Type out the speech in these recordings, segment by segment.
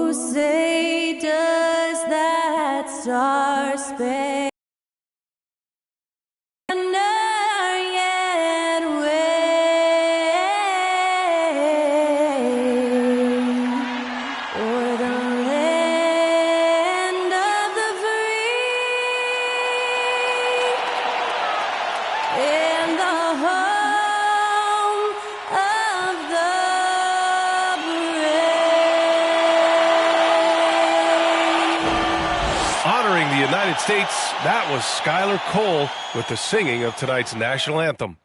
Who say does that star span yet wave o'er the land of the free and the home of the brave? Honoring the United States, that was Skylar Cole with the singing of tonight's national anthem.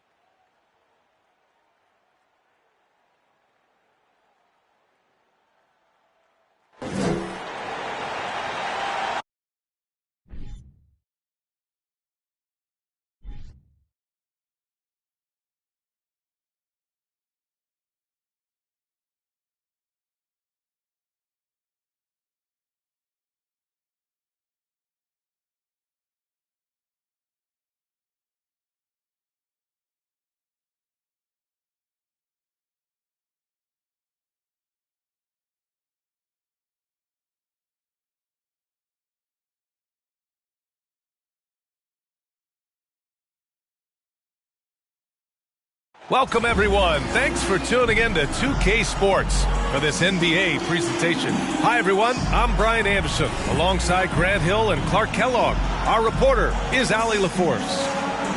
Welcome, everyone. Thanks for tuning in to 2K Sports for this NBA presentation. Hi, everyone. I'm Brian Anderson, alongside Grant Hill and Clark Kellogg. Our reporter is Allie LaForce.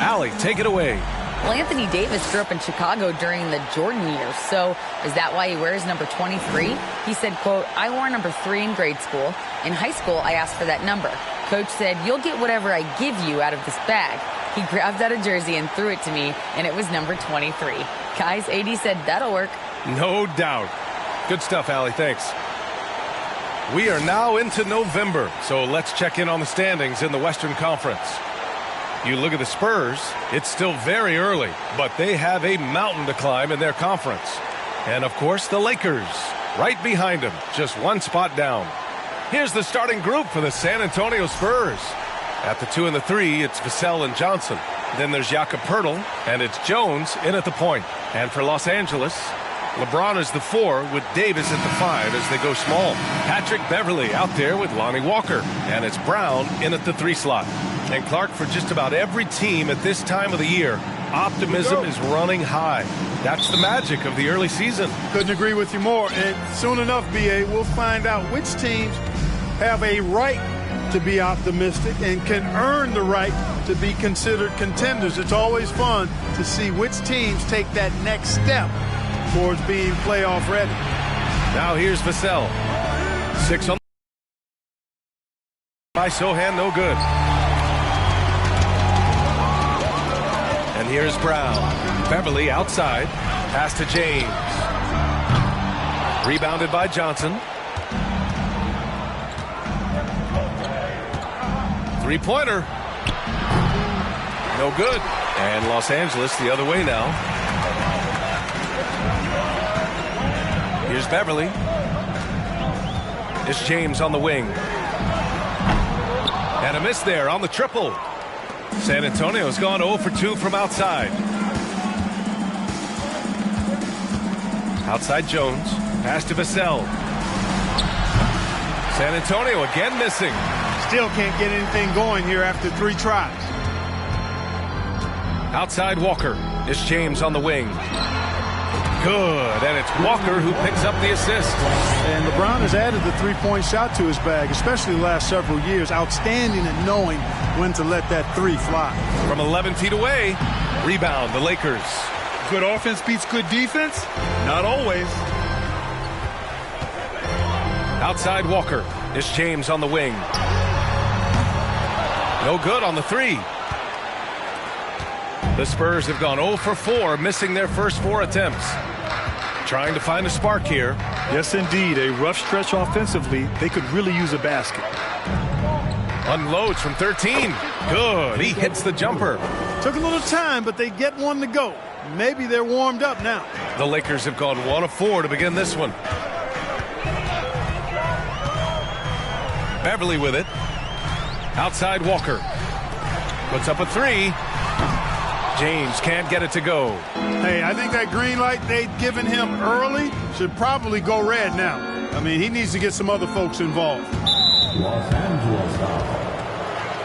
Allie, take it away. Well, Anthony Davis grew up in Chicago during the Jordan years, so is that why he wears number 23? He said, quote, "I wore number 3 in grade school. In high school, I asked for that number. Coach said, you'll get whatever I give you out of this bag. He grabbed out a jersey and threw it to me, and it was number 23. Guys, AD said that'll work." No doubt. Good stuff, Allie. Thanks. We are now into November, so let's check in on the standings in the Western Conference. You look at the Spurs, it's still very early, but they have a mountain to climb in their conference. And, of course, the Lakers, right behind them, just one spot down. Here's the starting group for the San Antonio Spurs. At the 2 and the 3, it's Vassell and Johnson. Then there's Jakob Poeltl, and it's Jones in at the point. And for Los Angeles, LeBron is the 4 with Davis at the 5 as they go small. Patrick Beverley out there with Lonnie Walker. And it's Brown in at the 3 slot. And Clark, for just about every team at this time of the year, optimism is running high. That's the magic of the early season. Couldn't agree with you more. And soon enough, B.A., we'll find out which teams have a right to be optimistic and can earn the right to be considered contenders. It's always fun to see which teams take that next step towards being playoff ready. Now here's Vassell. 6 on by Sohan, no good. And here's Brown. Beverley outside. Pass to James. Rebounded by Johnson. Three-pointer. No good. And Los Angeles the other way now. Here's Beverley. It's James on the wing. And a miss there on the triple. San Antonio's gone 0 for 2 from outside. Outside Jones. Pass to Vassell. San Antonio again missing. Still can't get anything going here after 3 tries. Outside Walker. It's James on the wing. Good. And it's Walker who picks up the assist. And LeBron has added the three-point shot to his bag, especially the last several years. Outstanding at knowing when to let that 3 fly. From 11 feet away, rebound the Lakers. Good offense beats good defense? Not always. Outside Walker. It's James on the wing. No good on the 3. The Spurs have gone 0 for 4, missing their first 4 attempts. Trying to find a spark here. Yes, indeed. A rough stretch offensively. They could really use a basket. Unloads from 13. Good. He hits the jumper. Took a little time, but they get one to go. Maybe they're warmed up now. The Lakers have gone 1 of 4 to begin this one. Beverley with it. Outside Walker. Puts up a 3. James can't get it to go. Hey, I think that green light they'd given him early should probably go red now. I mean, he needs to get some other folks involved. Los Angeles foul.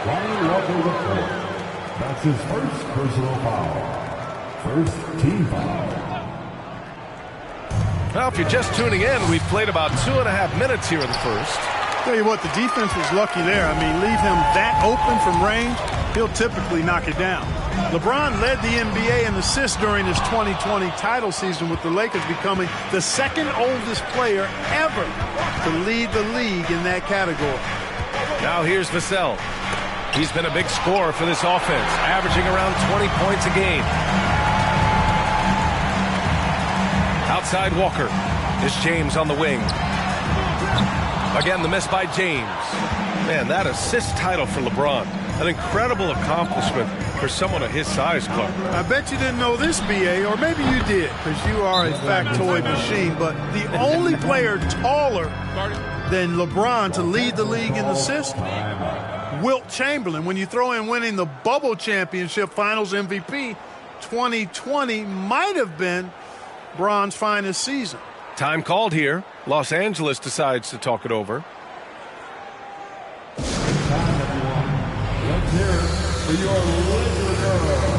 Brian Walker IV. That's his first personal foul. First team foul. Well, if you're just tuning in, we've played about 2.5 minutes here in the first. Tell you what, the defense was lucky there. I mean, leave him that open from range, he'll typically knock it down. LeBron led the NBA in assists during his 2020 title season, with the Lakers becoming the second oldest player ever to lead the league in that category. Now here's Vassell. He's been a big scorer for this offense, averaging around 20 points a game. Outside Walker. It's James on the wing. Again, the miss by James. Man, that assist title for LeBron. An incredible accomplishment for someone of his size, Clark. I bet you didn't know this, B.A., or maybe you did, because you are a factoid machine, but the only player taller than LeBron to lead the league in assists, Wilt Chamberlain. When you throw in winning the Bubble Championship Finals MVP, 2020 might have been Bron's finest season. Time called here. Los Angeles decides to talk it over. Time, everyone. Let's hear it for your Laker girls.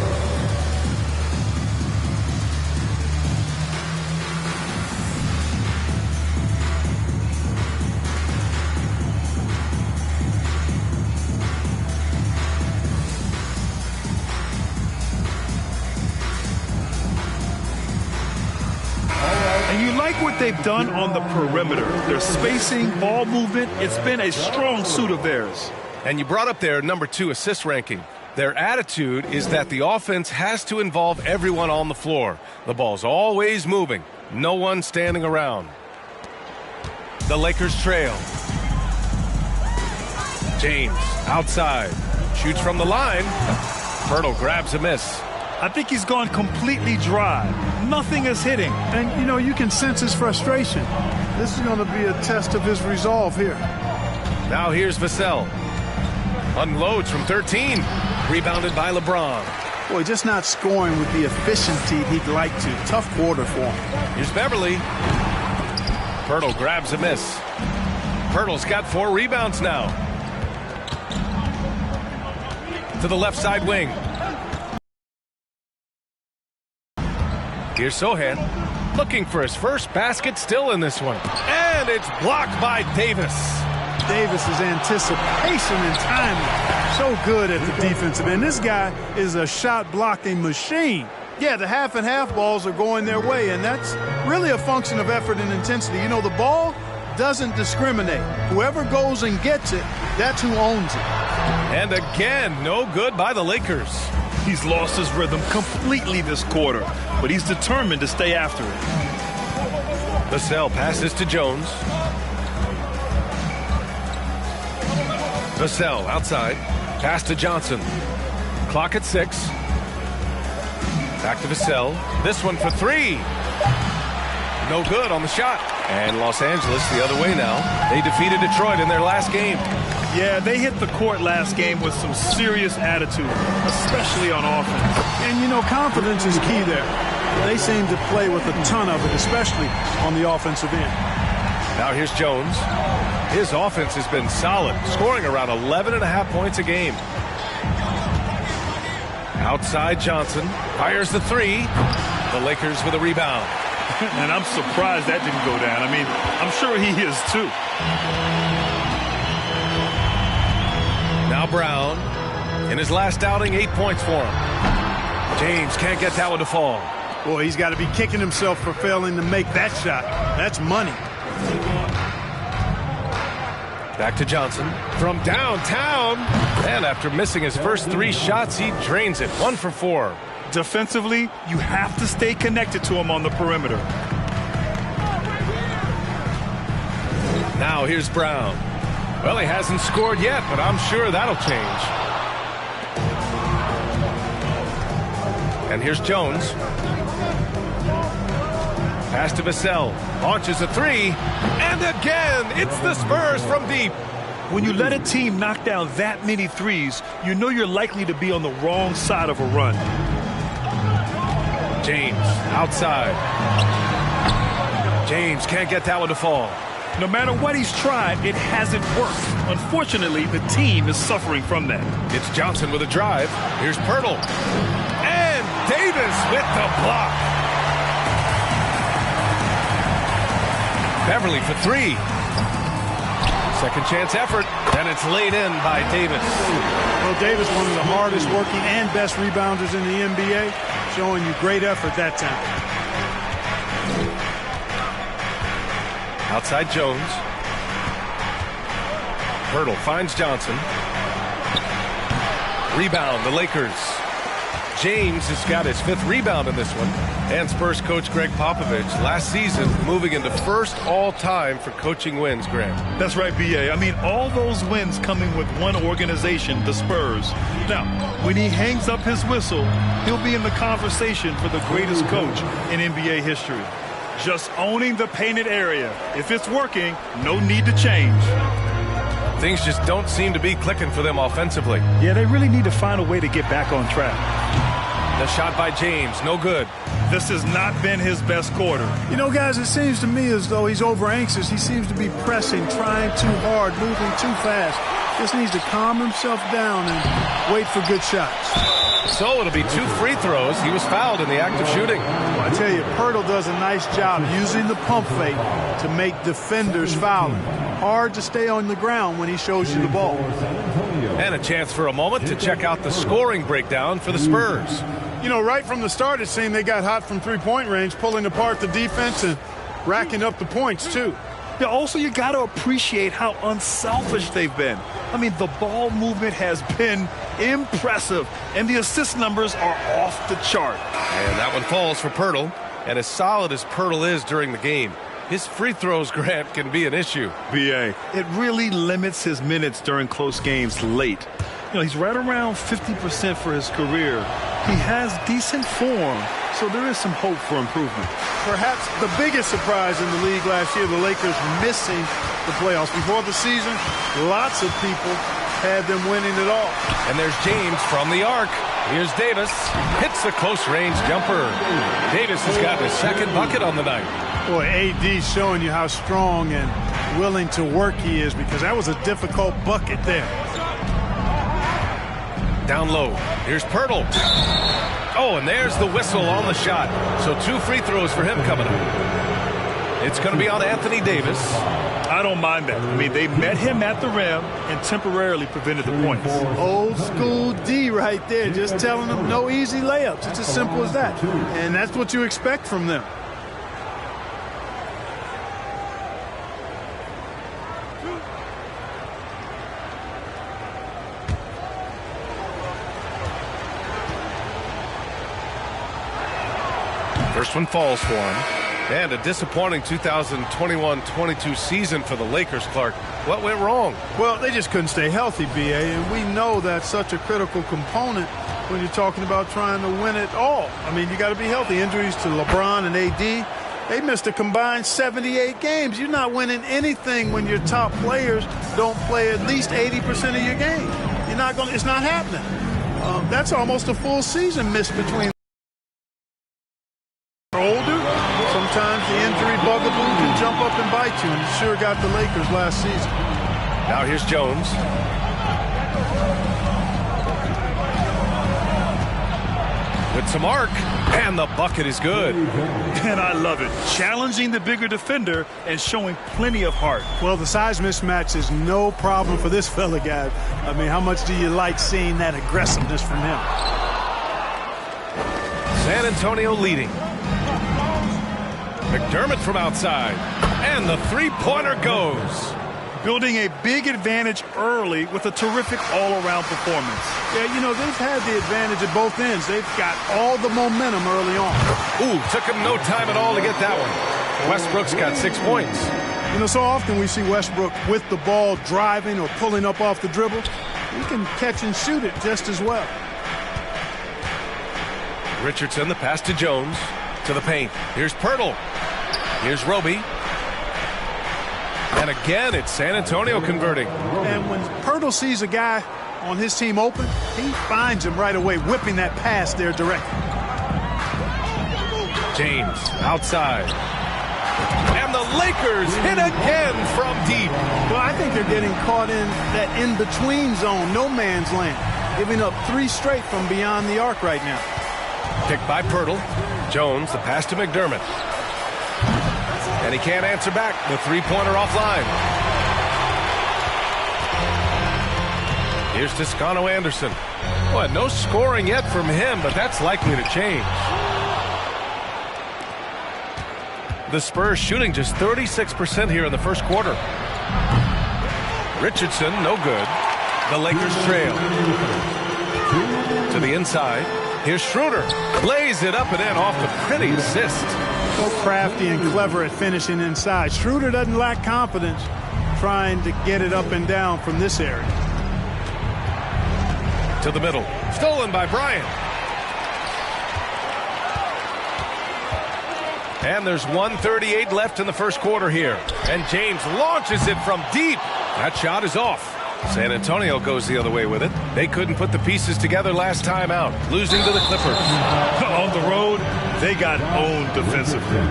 And you like what they've done on the perimeter. Their spacing, ball movement, it's been a strong suit of theirs. And you brought up their number 2 assist ranking. Their attitude is that the offense has to involve everyone on the floor. The ball's always moving. No one standing around. The Lakers trail. James outside. Shoots from the line. Pirtle grabs a miss. I think he's gone completely dry. Nothing is hitting. And, you know, you can sense his frustration. This is going to be a test of his resolve here. Now here's Vassell. Unloads from 13. Rebounded by LeBron. Boy, just not scoring with the efficiency he'd like to. Tough quarter for him. Here's Beverly. Pirtle grabs a miss. Pirtle's got 4 rebounds now. To the left side wing. Here's Sohan, looking for his first basket, still in this one. And it's blocked by Davis. Davis's anticipation and timing, so good at the defensive end. This guy is a shot-blocking machine. Yeah, the half-and-half balls are going their way, and that's really a function of effort and intensity. You know, the ball doesn't discriminate. Whoever goes and gets it, that's who owns it. And again, no good by the Lakers. He's lost his rhythm completely this quarter, but he's determined to stay after it. Vassell passes to Jones. Vassell outside. Pass to Johnson. Clock at 6. Back to Vassell. This one for 3. No good on the shot. And Los Angeles the other way now. They defeated Detroit in their last game. Yeah, they hit the court last game with some serious attitude, especially on offense. And, you know, confidence is key there. They seem to play with a ton of it, especially on the offensive end. Now here's Jones. His offense has been solid, scoring around 11.5 points a game. Outside Johnson. Fires the 3. The Lakers with a rebound. And I'm surprised that didn't go down. I mean, I'm sure he is too. Now Brown. In his last outing, 8 points for him. James can't get that one to fall. Boy, he's got to be kicking himself for failing to make that shot. That's money. Back to Johnson from downtown. And after missing his first 3 shots, he drains it. 1 for 4. Defensively, you have to stay connected to him on the perimeter. Now here's Brown. Well, he hasn't scored yet, but I'm sure that'll change. And here's Jones. Pass to Vassell. Launches a 3. And again, it's the Spurs from deep. When you let a team knock down that many threes, you know you're likely to be on the wrong side of a run. James outside. James can't get that one to fall. No matter what he's tried, it hasn't worked. Unfortunately, the team is suffering from that. It's Johnson with a drive. Here's Pirtle. And Davis with the block. Beverly for three. Second chance effort, and it's laid in by Davis. Well, Davis, one of the hardest working and best rebounders in the NBA, showing you great effort that time. Outside Jones. Pirtle finds Johnson. Rebound, the Lakers. James has got his 5th rebound in this one. And Spurs coach Greg Popovich last season moving into first all-time for coaching wins, Greg. That's right, B.A. I mean, all those wins coming with one organization, the Spurs. Now, when he hangs up his whistle, he'll be in the conversation for the greatest coach in NBA history. Just owning the painted area. If it's working, no need to change. Things just don't seem to be clicking for them offensively. Yeah, they really need to find a way to get back on track. The shot by James, no good. This has not been his best quarter. You know, guys, it seems to me as though he's over anxious. He seems to be pressing, trying too hard, moving too fast. Just needs to calm himself down and wait for good shots. So it'll be 2 free throws. He was fouled in the act of shooting. Well, I tell you, Pirtle does a nice job using the pump fake to make defenders foul him. Hard to stay on the ground when he shows you the ball. And a chance for a moment to check out the scoring breakdown for the Spurs. You know, right from the start, it seemed they got hot from three-point range, pulling apart the defense and racking up the points, too. Yeah, also, you got to appreciate how unselfish they've been. I mean, the ball movement has been impressive, and the assist numbers are off the chart. And that one falls for Pirtle. And as solid as Pirtle is during the game, his free throws, Grant, can be an issue. B.A., it really limits his minutes during close games late. You know, he's right around 50% for his career. He has decent form, so there is some hope for improvement. Perhaps the biggest surprise in the league last year, the Lakers missing the playoffs. Before the season, lots of people had them winning it all. And there's James from the arc. Here's Davis. Hits the close-range jumper. Davis has got his 2nd bucket on the night. Boy, AD's showing you how strong and willing to work he is, because that was a difficult bucket there. Down low. Here's Pirtle. Oh, and there's the whistle on the shot. So 2 free throws for him coming up. It's going to be on Anthony Davis. I don't mind that. I mean, they met him at the rim and temporarily prevented the points. Old school D right there, just telling them no easy layups. It's as simple as that. And that's what you expect from them. First one falls for him. And a disappointing 2021-22 season for the Lakers, Clark. What went wrong? Well, they just couldn't stay healthy, B.A., and we know that's such a critical component when you're talking about trying to win it all. I mean, you got to be healthy. Injuries to LeBron and AD, they missed a combined 78 games. You're not winning anything when your top players don't play at least 80% of your game. You're not going. It's not happening. That's almost a full season missed between. Older, sometimes the injury bugaboo can jump up and bite you, and it sure got the Lakers last season. Now here's Jones. With some arc, and the bucket is good. And I love it. Challenging the bigger defender and showing plenty of heart. Well, the size mismatch is no problem for this fella, guys. I mean, how much do you like seeing that aggressiveness from him? San Antonio leading. McDermott from outside. And the three-pointer goes. Building a big advantage early with a terrific all-around performance. Yeah, you know, they've had the advantage at both ends. They've got all the momentum early on. Ooh, took him no time at all to get that one. Westbrook's got 6 points. You know, so often we see Westbrook with the ball driving or pulling up off the dribble. He can catch and shoot it just as well. Richardson, the pass to Jones, to the paint. Here's Pirtle. Here's Roby. And again, it's San Antonio converting. And when Pirtle sees a guy on his team open, he finds him right away, whipping that pass there directly. James outside. And the Lakers hit again from deep. Well, I think they're getting caught in that in-between zone, no man's land, giving up 3 straight from beyond the arc right now. Picked by Pirtle. Jones, the pass to McDermott. And he can't answer back. The three-pointer offline. Here's Toscano Anderson. Boy, no scoring yet from him, but that's likely to change. The Spurs shooting just 36% here in the first quarter. Richardson, no good. The Lakers trail. To the inside. Here's Schroeder. Lays it up and in off the pretty assist. So crafty and clever at finishing inside. Schroeder doesn't lack confidence trying to get it up and down from this area. To the middle. Stolen by Bryant. And there's 1:38 left in the first quarter here. And James launches it from deep. That shot is off. San Antonio goes the other way with it. They couldn't put the pieces together last time out, losing to the Clippers. On the road, they got owned defensively.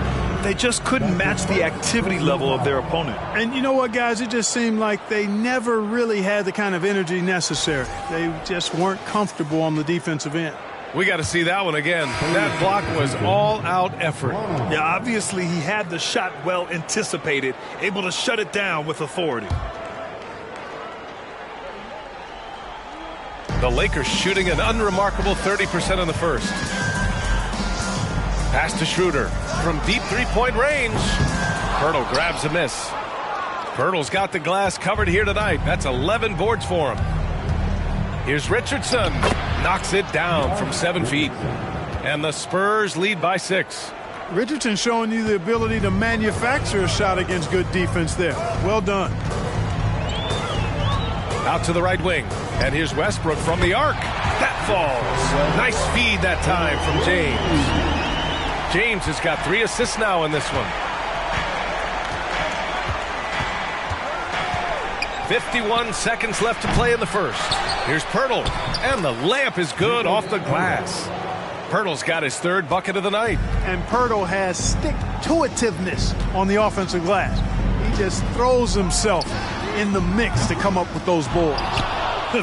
They just couldn't match the activity level of their opponent. And you know what, guys? It just seemed like they never really had the kind of energy necessary. They just weren't comfortable on the defensive end. We got to see that one again. That block was all-out effort. Yeah, obviously he had the shot well anticipated, able to shut it down with authority. The Lakers shooting an unremarkable 30% in the first. Pass to Schroeder from deep three-point range. Pirtle grabs a miss. Pirtle's got the glass covered here tonight. That's 11 boards for him. Here's Richardson. Knocks it down from 7 feet. And the Spurs lead by 6. Richardson showing you the ability to manufacture a shot against good defense there. Well done. Out to the right wing. And here's Westbrook from the arc. That falls. Nice feed that time from James. James has got 3 assists now in this one. 51 seconds left to play in the first. Here's Pirtle. And the layup is good off the glass. Pirtle's got his 3rd bucket of the night. And Pirtle has stick-to-itiveness on the offensive glass. He just throws himself in the mix to come up with those boards.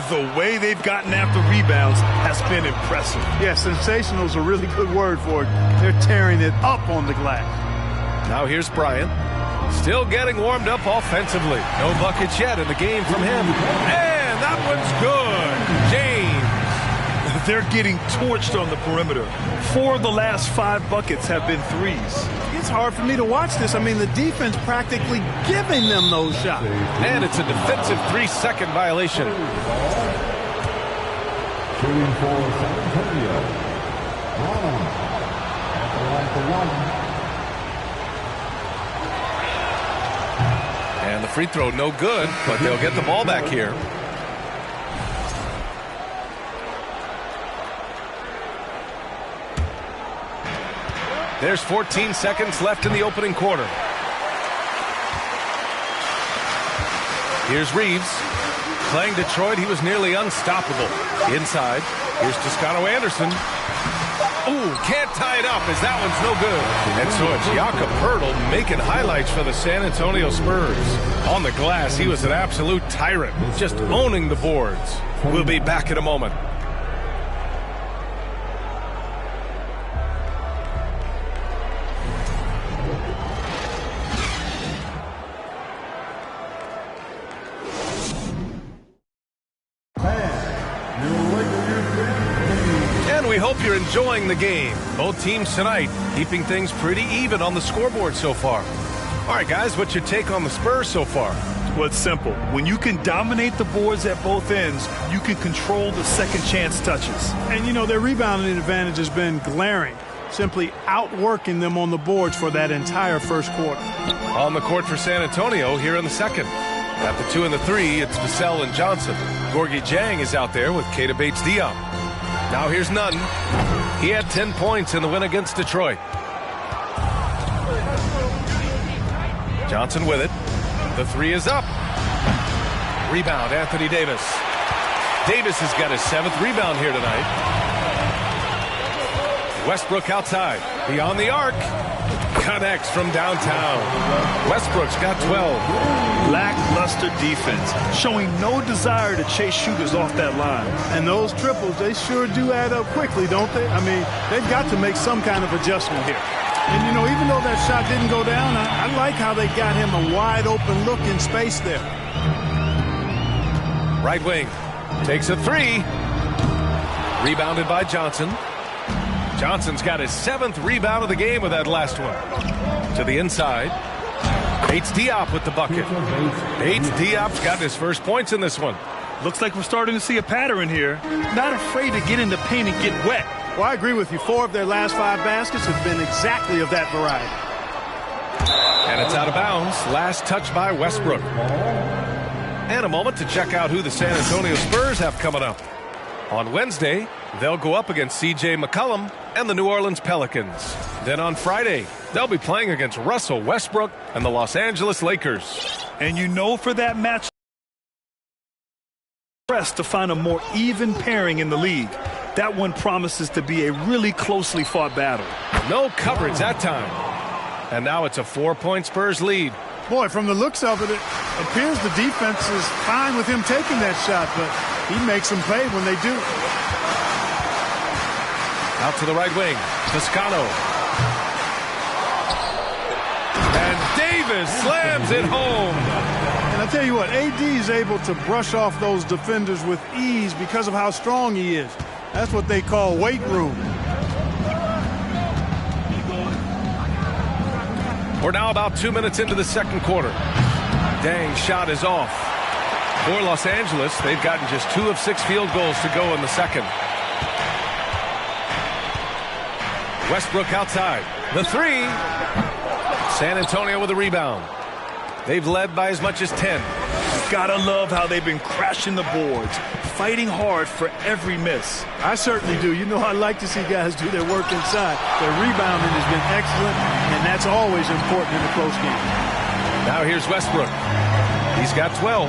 The way they've gotten after rebounds has been impressive. Yeah, sensational is a really good word for it. They're tearing it up on the glass. Now here's Bryant. Still getting warmed up offensively. No buckets yet in the game from him. And that one's good. James. They're getting torched on the perimeter. 4 of the last 5 buckets have been threes. It's hard for me to watch this. I mean, the defense practically giving them those shots. And it's a defensive 3-second violation. Shooting for San Antonio. Brown at the line for 1. And the free throw no good, but they'll get the ball back here. There's 14 seconds left in the opening quarter. Here's Reeves. Playing Detroit, he was nearly unstoppable. Inside, here's Toscano Anderson. Ooh, can't tie it up as that one's no good. And so it's Jakob Pirtle making highlights for the San Antonio Spurs. On the glass, he was an absolute tyrant, just owning the boards. We'll be back in a moment. We hope you're enjoying the game. Both teams tonight keeping things pretty even on the scoreboard so far. All right, guys, what's your take on the Spurs so far? Well, it's simple. When you can dominate the boards at both ends, you can control the second chance touches. And, you know, their rebounding advantage has been glaring, simply outworking them on the boards for that entire first quarter. On the court for San Antonio here in the second. At the 2 and the 3, it's Vassell and Johnson. Gorgie Jang is out there with Keita Bates-Diop. Now here's Nunn. He had 10 points in the win against Detroit. Johnson with it. The 3 is up. Rebound, Anthony Davis. Davis has got his 7th rebound here tonight. Westbrook outside. Beyond the arc. Connects from downtown. Westbrook's got 12. Lackluster defense, showing no desire to chase shooters off that line. And those triples, they sure do add up quickly, don't they? I mean, they've got to make some kind of adjustment here. And, you know, even though that shot didn't go down, I like how they got him a wide open look in space there. Right wing. Takes a three. Rebounded by Johnson. Johnson's got his 7th rebound of the game with that last one. To the inside. Bates Diop with the bucket. Bates Diop's got his first points in this one. Looks like we're starting to see a pattern here. Not afraid to get in the paint and get wet. Well, I agree with you. 4 of their last 5 baskets have been exactly of that variety. And it's out of bounds. Last touch by Westbrook. And a moment to check out who the San Antonio Spurs have coming up. On Wednesday, they'll go up against C.J. McCollum and the New Orleans Pelicans. Then on Friday, they'll be playing against Russell Westbrook and the Los Angeles Lakers. And you know, for that match, press to find a more even pairing in the league. That one promises to be a really closely fought battle. No coverage that time. And now it's a 4-point Spurs lead. Boy, from the looks of it, it appears the defense is fine with him taking that shot, but he makes them pay when they do. Out to the right wing. Toscano. And Davis slams it home. And I tell you what, AD is able to brush off those defenders with ease because of how strong he is. That's what they call weight room. We're now about 2 minutes into the second quarter. Dang shot is off. For Los Angeles, they've gotten just 2 of 6 field goals to go in the second. Westbrook outside. The 3. San Antonio with a rebound. They've led by as much as 10. Gotta love how they've been crashing the boards, fighting hard for every miss. I certainly do. You know, I like to see guys do their work inside. Their rebounding has been excellent, and that's always important in a close game. Now here's Westbrook. He's got 12.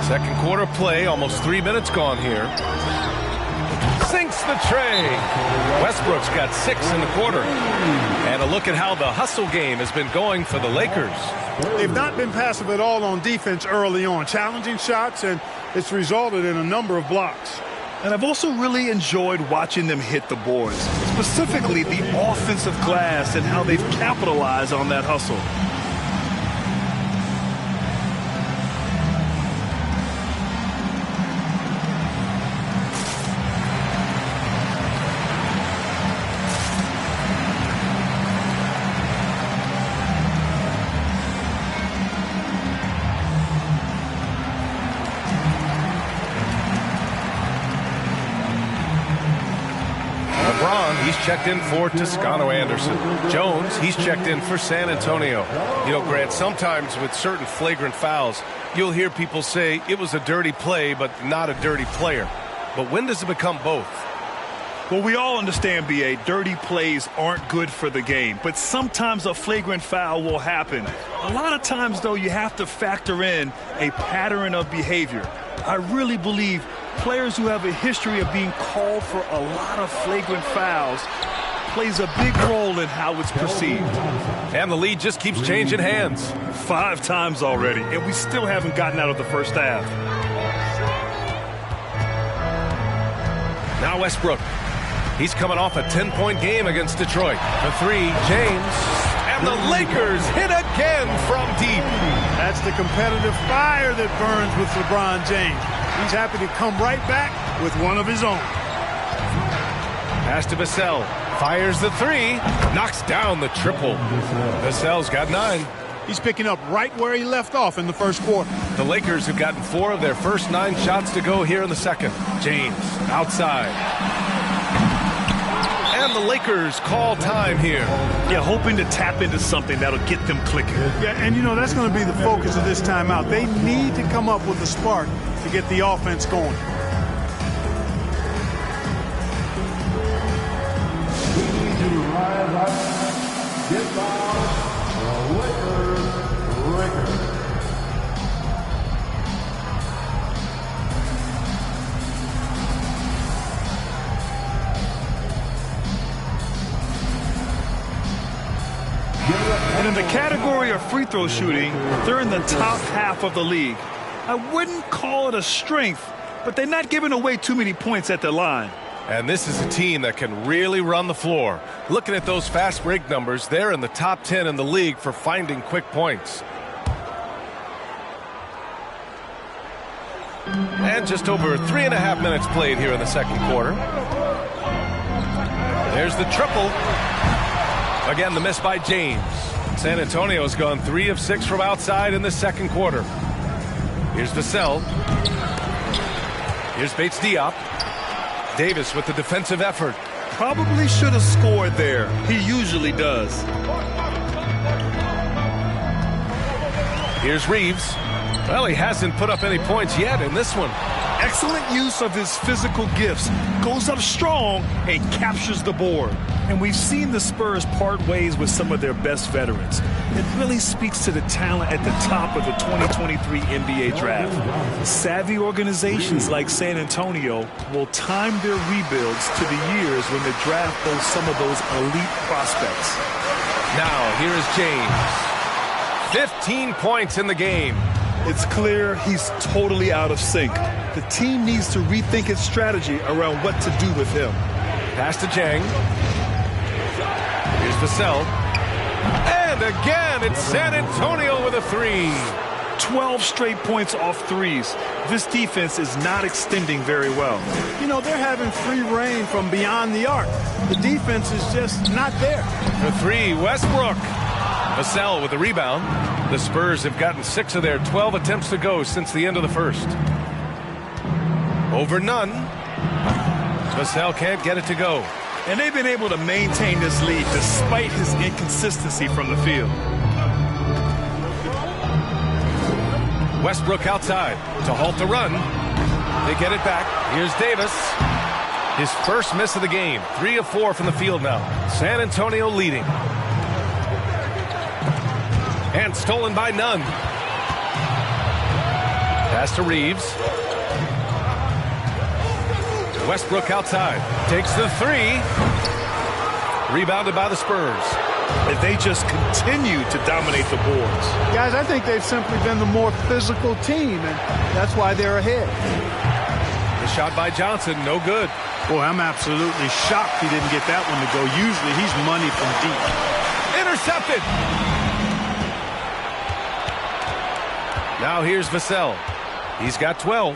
Second quarter play, almost 3 minutes gone here. Sinks the tray. Westbrook's got 6 in the quarter. And a look at how the hustle game has been going for the Lakers. They've not been passive at all on defense early on. Challenging shots, and it's resulted in a number of blocks. And I've also really enjoyed watching them hit the boards, specifically the offensive glass and how they've capitalized on that hustle. He's checked in for Toscano Anderson. Jones, he's checked in for San Antonio. You know, Grant, sometimes with certain flagrant fouls, you'll hear people say it was a dirty play, but not a dirty player. But when does it become both? Well, we all understand, B.A., dirty plays aren't good for the game, but sometimes a flagrant foul will happen. A lot of times, though, you have to factor in a pattern of behavior. I really believe players who have a history of being called for a lot of flagrant fouls plays a big role in how it's perceived. And the lead just keeps changing hands. 5 times already, and we still haven't gotten out of the first half. Now Westbrook. He's coming off a 10-point game against Detroit. The 3, James. And the Lakers hit again from deep. That's the competitive fire that burns with LeBron James. He's happy to come right back with one of his own. Pass to Vassell. Fires the 3. Knocks down the triple. Vassell's got 9. He's picking up right where he left off in the first quarter. The Lakers have gotten 4 of their first 9 shots to go here in the second. James outside. And the Lakers call time here. Yeah, hoping to tap into something that'll get them clicking. Yeah, and you know, that's going to be the focus of this timeout. They need to come up with a spark to get the offense going. We need to rise up, get down, the Lakers. And in the category of free throw shooting, they're in the top half of the league. I wouldn't call it a strength, but they're not giving away too many points at the line. And this is a team that can really run the floor. Looking at those fast break numbers, they're in the top 10 in the league for finding quick points. And just over 3.5 minutes played here in the second quarter. There's the triple. Again, the miss by James. San Antonio's gone 3 of 6 from outside in the second quarter. Here's Vassell. Here's Bates Diop. Davis with the defensive effort. Probably should have scored there. He usually does. Here's Reeves. Well, he hasn't put up any points yet in this one. Excellent use of his physical gifts. Goes up strong and captures the board. And we've seen the Spurs part ways with some of their best veterans. It really speaks to the talent at the top of the 2023 NBA draft. Savvy organizations like San Antonio will time their rebuilds to the years when the draft boasts some of those elite prospects. Now, here is James. 15 points in the game. It's clear he's totally out of sync. The team needs to rethink its strategy around what to do with him. Pass to Jang. Here's Vassell. And again, it's San Antonio with a 3. 12 straight points off threes. This defense is not extending very well. You know, they're having free reign from beyond the arc. The defense is just not there. For 3, Westbrook. Vassell with the rebound. The Spurs have gotten 6 of their 12 attempts to go since the end of the first. Over none. Vassell can't get it to go. And they've been able to maintain this lead despite his inconsistency from the field. Westbrook outside to halt the run. They get it back. Here's Davis. His first miss of the game. 3 of 4 from the field now. San Antonio leading. And stolen by Nunn. Pass to Reeves. Westbrook outside. Takes the 3. Rebounded by the Spurs. And they just continue to dominate the boards. Guys, I think they've simply been the more physical team, and that's why they're ahead. The shot by Johnson, no good. Boy, I'm absolutely shocked he didn't get that one to go. Usually he's money from deep. Intercepted. Now here's Vassell. He's got 12.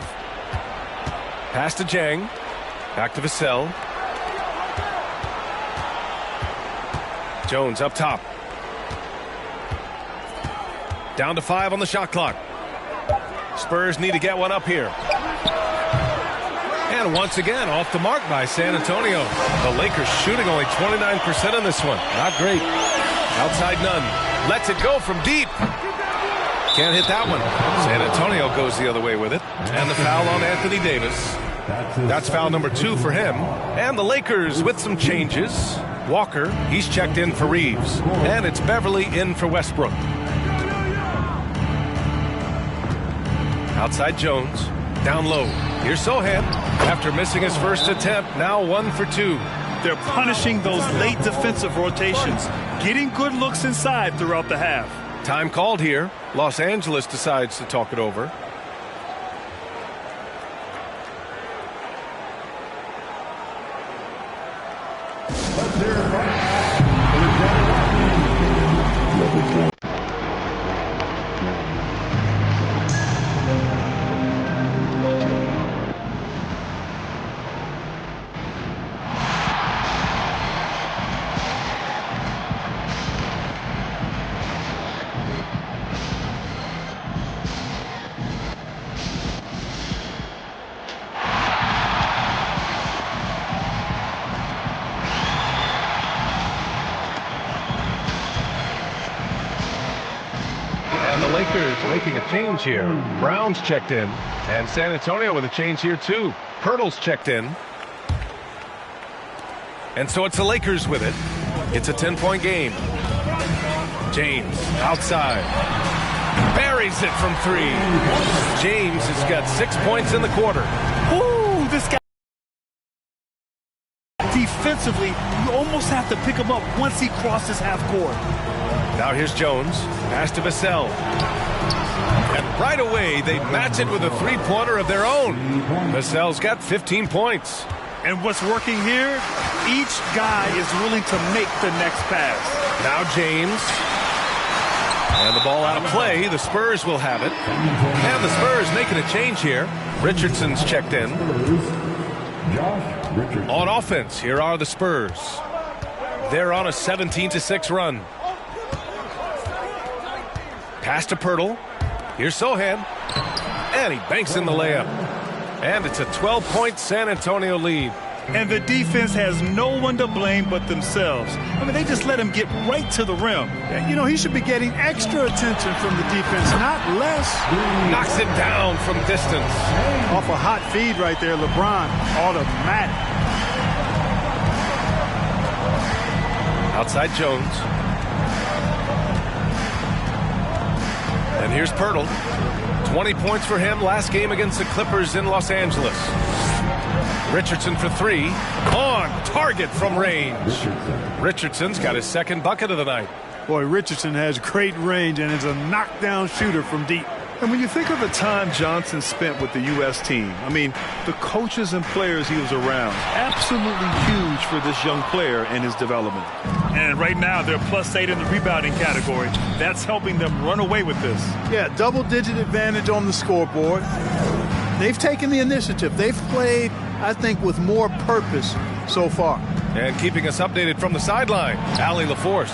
Pass to Jang. Back to Vassell. Jones up top. Down to 5 on the shot clock. Spurs need to get one up here. And once again, off the mark by San Antonio. The Lakers shooting only 29% in this one. Not great. Outside Nunn. Lets it go from deep. Can't hit that one. San Antonio goes the other way with it. And the foul on Anthony Davis. That's foul number 2 for him. And the Lakers with some changes. Walker, he's checked in for Reeves. And it's Beverly in for Westbrook. Outside Jones. Down low. Here's Sohan. After missing his first attempt, now 1 for 2. They're punishing those late defensive rotations. Getting good looks inside throughout the half. Time called here. Los Angeles decides to talk it over. Lakers making a change here. Brown's checked in, and San Antonio with a change here too. Pirtle's checked in. And so it's the Lakers with it. It's a 10-point game. James outside. Buries it from 3. James has got 6 points in the quarter. Ooh, this guy defensively, you almost have to pick him up once he crosses half court. Now here's Jones. Pass to Vassell. And right away, they match it with a three-pointer of their own. Vassell's got 15 points. And what's working here? Each guy is willing to make the next pass. Now James. And the ball out of play. The Spurs will have it. And the Spurs making a change here. Richardson's checked in. On offense, here are the Spurs. They're on a 17-6 run. Pass to Pirtle. Here's Sohan. And he banks in the layup. And it's a 12-point San Antonio lead. And the defense has no one to blame but themselves. I mean, they just let him get right to the rim. You know, he should be getting extra attention from the defense, not less. Knocks it down from distance. Off a hot feed right there, LeBron. Automatic. Outside Jones. And here's Pirtle. 20 points for him last game against the Clippers in Los Angeles. Richardson for three. On target from range. Richardson's got his second bucket of the night. Boy, Richardson has great range and is a knockdown shooter from deep. And when you think of the time Johnson spent with the U.S. team, I mean, the coaches and players he was around, absolutely huge for this young player and his development. And right now, they're +8 in the rebounding category. That's helping them run away with this. Yeah, double-digit advantage on the scoreboard. They've taken the initiative. They've played, I think, with more purpose so far. And keeping us updated from the sideline, Allie LaForce.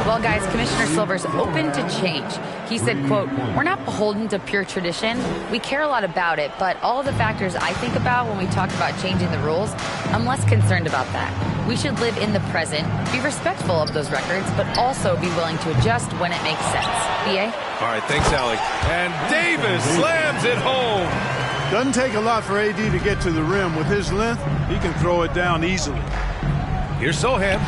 Well, guys, Commissioner Silver's open to change. He said, quote, "We're not beholden to pure tradition. We care a lot about it, but all of the factors I think about when we talk about changing the rules, I'm less concerned about that. We should live in the present, be respectful of those records, but also be willing to adjust when it makes sense." B.A.? All right, thanks, Allie. And Davis slams it home. Doesn't take a lot for AD to get to the rim. With his length, he can throw it down easily. Here's Sohan.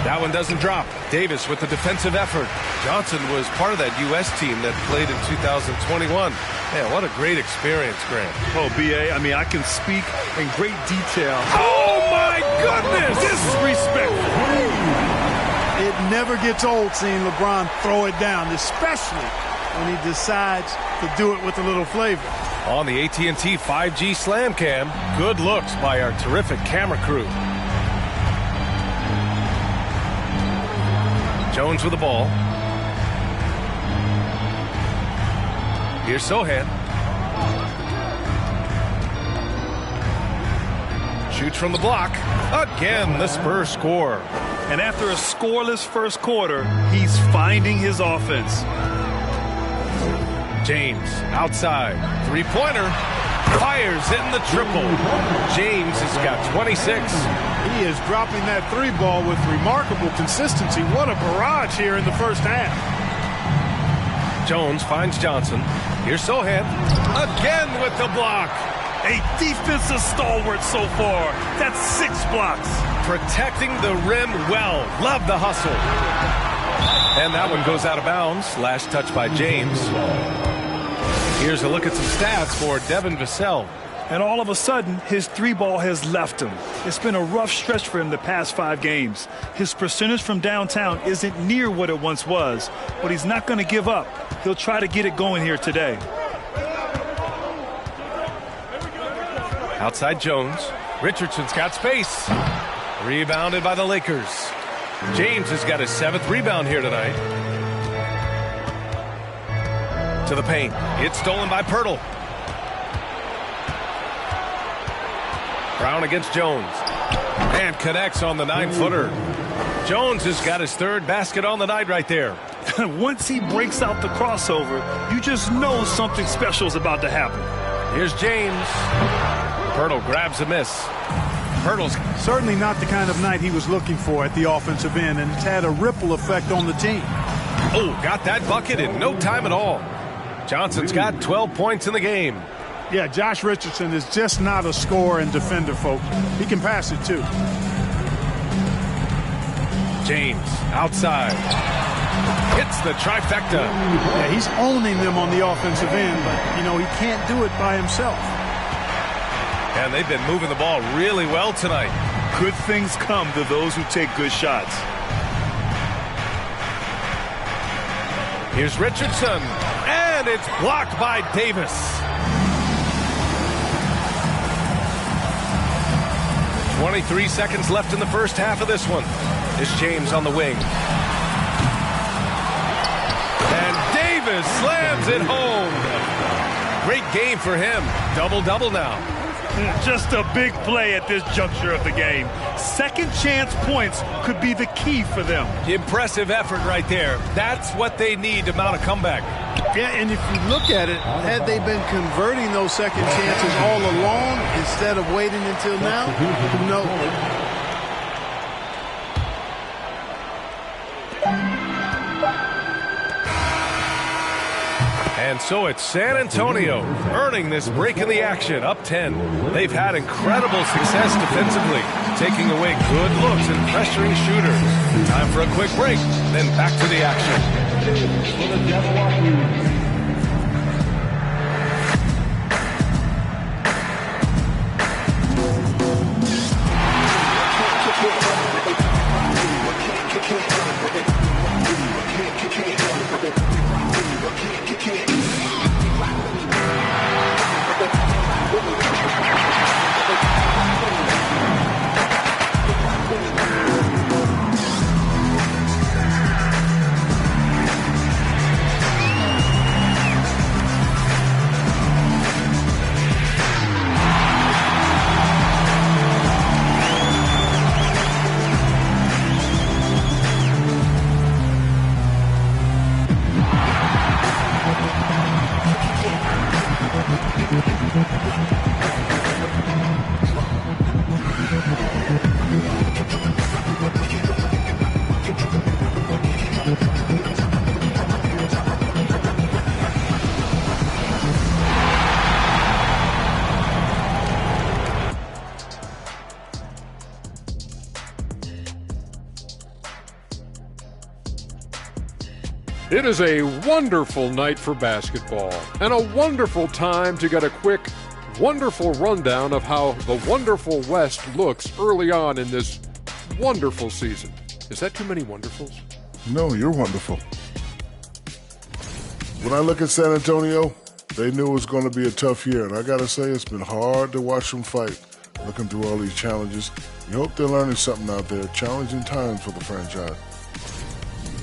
That one doesn't drop. Davis with the defensive effort. Johnson was part of that U.S. team that played in 2021. Man, what a great experience, Grant. Oh, B.A., I mean, I can speak in great detail. Oh, my goodness! Disrespectful. It never gets old seeing LeBron throw it down, especially when he decides to do it with a little flavor. On the AT&T 5G Slam Cam, good looks by our terrific camera crew. Jones with the ball. Here's Sohan. Shoots from the block. Again, the Spurs score. And after a scoreless first quarter, he's finding his offense. James outside. Three-pointer. Fires in the triple. James has got 26. He is dropping that three ball with remarkable consistency. What a barrage here in the first half. Jones finds Johnson. Here's Sohan. Again with the block. A defensive stalwart so far. That's 6 blocks. Protecting the rim well. Love the hustle. And that one goes out of bounds. Last touch by James. Here's a look at some stats for Devin Vassell. And all of a sudden, his three ball has left him. It's been a rough stretch for him the past 5 games. His percentage from downtown isn't near what it once was, but he's not going to give up. He'll try to get it going here today. Outside Jones. Richardson's got space. Rebounded by the Lakers. James has got his 7th rebound here tonight. To the paint. It's stolen by Pirtle. Brown against Jones. And connects on the 9-footer. Jones has got his 3rd basket on the night right there. Once he breaks out the crossover, you just know something special is about to happen. Here's James. Pirtle grabs a miss. Pirtle's certainly not the kind of night he was looking for at the offensive end, and it's had a ripple effect on the team. Oh, got that bucket in no time at all. Johnson's got 12 points in the game. Yeah, Josh Richardson is just not a scorer and defender, folks. He can pass it, too. James, outside. Hits the trifecta. Yeah, he's owning them on the offensive end, but, you know, he can't do it by himself. And they've been moving the ball really well tonight. Good things come to those who take good shots. Here's Richardson, and it's blocked by Davis. 23 seconds left in the first half of this one. It's James on the wing. And Davis slams it home. Great game for him. Double-double now. Just a big play at this juncture of the game. Second chance points could be the key for them. Impressive effort right there. That's what they need to mount a comeback. Yeah, and if you look at it, had they been converting those second chances all along instead of waiting until now, no. And so it's San Antonio earning this break in the action, up 10. They've had incredible success defensively, taking away good looks and pressuring shooters. Time for a quick break, then back to the action. It is a wonderful night for basketball and a wonderful time to get a quick, wonderful rundown of how the wonderful West looks early on in this wonderful season. Is that too many wonderfuls? No, you're wonderful. When I look at San Antonio, they knew it was going to be a tough year, and I got to say it's been hard to watch them fight, looking through all these challenges. You hope they're learning something out there. Challenging times for the franchise.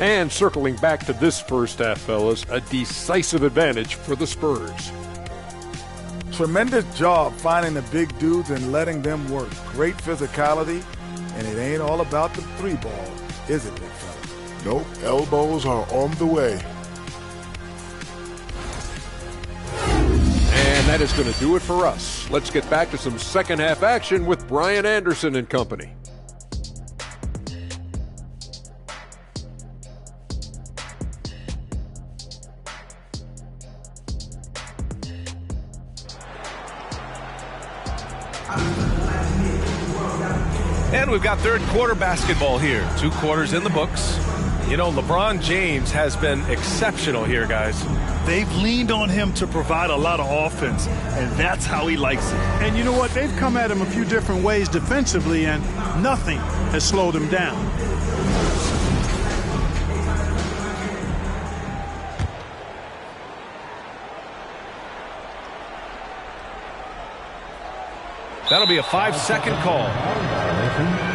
And circling back to this first half, fellas, a decisive advantage for the Spurs. Tremendous job finding the big dudes and letting them work. Great physicality, and it ain't all about the three ball, is it, big fella? Nope, elbows are on the way. And that is going to do it for us. Let's get back to some second half action with Brian Anderson and company. And we've got third quarter basketball here. 2 quarters in the books. You know, LeBron James has been exceptional here, guys. They've leaned on him to provide a lot of offense, and that's how he likes it. And you know what? They've come at him a few different ways defensively, and nothing has slowed him down. That'll be a 5-second call.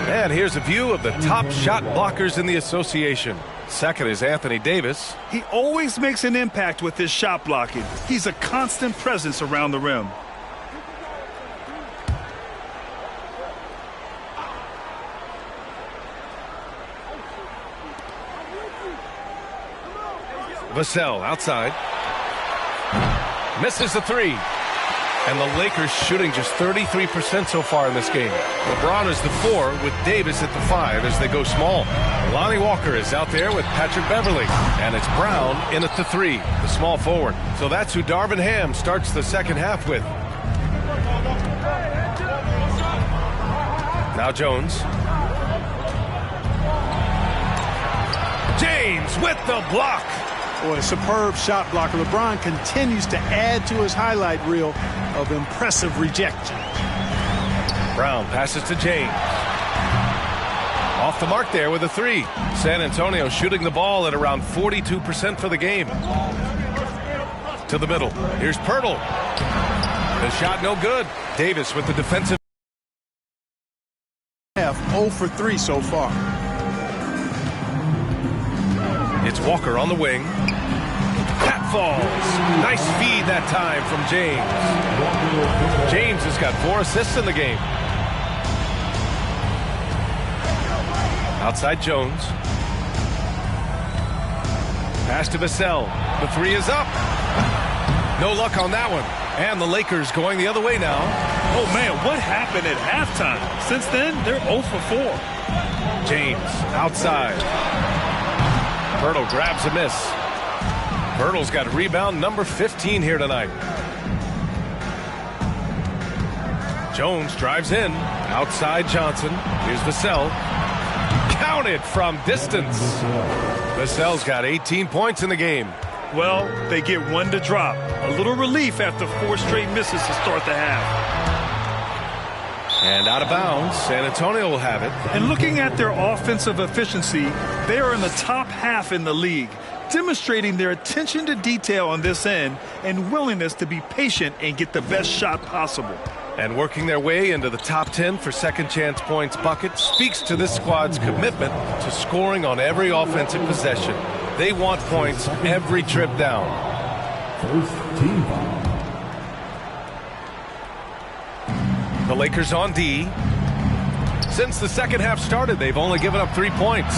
And here's a view of the top shot blockers in the association. Second is Anthony Davis. He always makes an impact with his shot blocking. He's a constant presence around the rim. Vassell outside. Misses the 3. And the Lakers shooting just 33% so far in this game. LeBron is the 4 with Davis at the 5 as they go small. Lonnie Walker is out there with Patrick Beverly. And it's Brown in at the 3, the small forward. So that's who Darvin Ham starts the second half with. Now Jones. James with the block. Boy, a superb shot blocker. LeBron continues to add to his highlight reel of impressive rejection. Brown passes to James. Off the mark there with a three. San Antonio shooting the ball at around 42% for the game. To the middle. Here's Pirtle. The shot no good. Davis with the defensive. 0 for 3 so far. It's Walker on the wing. That falls. Nice feed that time from James. James has got 4 assists in the game. Outside Jones. Pass to Vassell. The three is up. No luck on that one. And the Lakers going the other way now. Oh, man, what happened at halftime? Since then, they're 0 for 4. James outside. Pirtle grabs a miss. Pirtle's got rebound number 15 here tonight. Jones drives in. Outside Johnson. Here's Vassell. Counted from distance. Vassell's got 18 points in the game. Well, they get 1 to drop. A little relief after 4 straight misses to start the half. And out of bounds, San Antonio will have it. And looking at their offensive efficiency, they are in the top half in the league, demonstrating their attention to detail on this end and willingness to be patient and get the best shot possible. And working their way into the top 10 for second chance points bucket speaks to this squad's commitment to scoring on every offensive possession. They want points every trip down. First team foul. The Lakers on D. Since the second half started, they've only given up 3 points.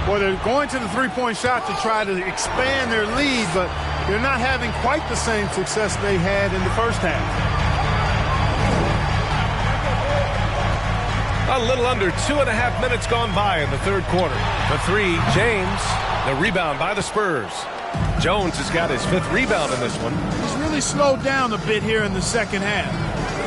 Well, they're going to the three-point shot to try to expand their lead, but they're not having quite the same success they had in the first half. A little under 2.5 minutes gone by in the third quarter. The three, James. The rebound by the Spurs. Jones has got his 5th rebound in this one. He's really slowed down a bit here in the second half.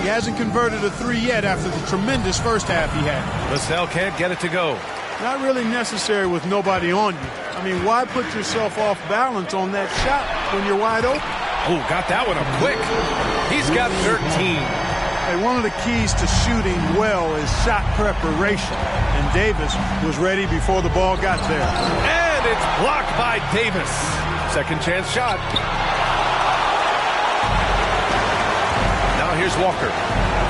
He hasn't converted a 3 yet after the tremendous first half he had. Vassell can't get it to go. Not really necessary with nobody on you. I mean, why put yourself off balance on that shot when you're wide open? Oh, got that one up quick. He's got 13. Hey, one of the keys to shooting well is shot preparation. And Davis was ready before the ball got there. And it's blocked by Davis. Second chance shot. Now here's Walker,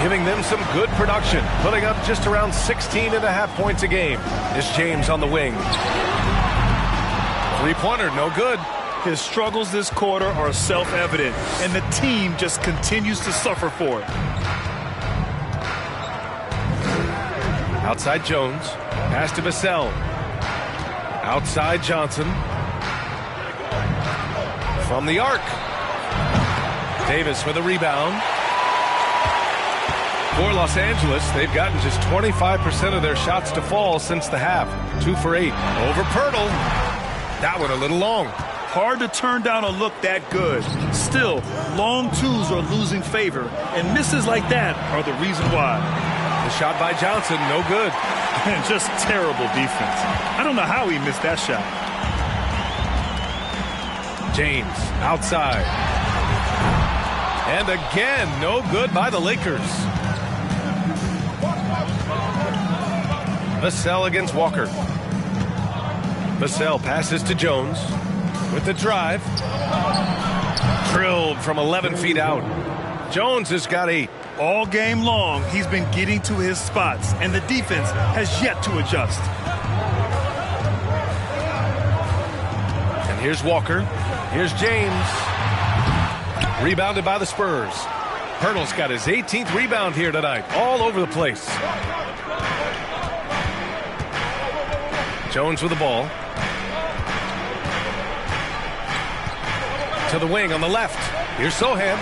giving them some good production, putting up just around 16.5 points a game. It's James on the wing. Three-pointer, no good. His struggles this quarter are self-evident, and the team just continues to suffer for it. Outside Jones. Pass to Vassell. Outside Johnson. From the arc. Davis with a rebound. For Los Angeles, they've gotten just 25% of their shots to fall since the half. 2 for 8. Over Pirtle. That one a little long. Hard to turn down a look that good. Still, long twos are losing favor, and misses like that are the reason why. The shot by Johnson, no good. And just terrible defense. I don't know how he missed that shot. James outside. And again, no good by the Lakers. Vassell against Walker. Vassell passes to Jones with the drive. Drilled from 11 feet out. Jones has got 8. All game long, he's been getting to his spots, and the defense has yet to adjust. And here's Walker. Here's James. Rebounded by the Spurs. Pirtle's got his 18th rebound here tonight. All over the place. Jones with the ball. To the wing on the left. Here's Sohan.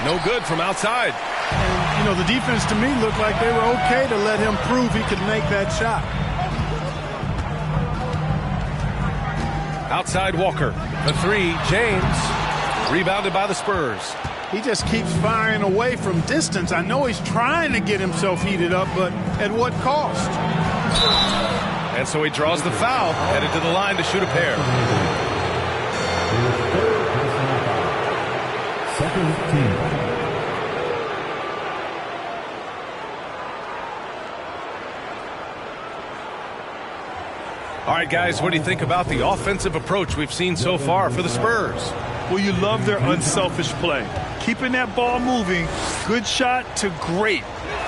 No good from outside. And, you know, the defense to me looked like they were okay to let him prove he could make that shot. Outside Walker. The three, James. Rebounded by the Spurs. He just keeps firing away from distance. I know he's trying to get himself heated up, but at what cost? And so he draws the foul, headed to the line to shoot a pair. Second team. All right, guys, what do you think about the offensive approach we've seen so far for the Spurs? Well, you love their unselfish play. Keeping that ball moving, good shot to great.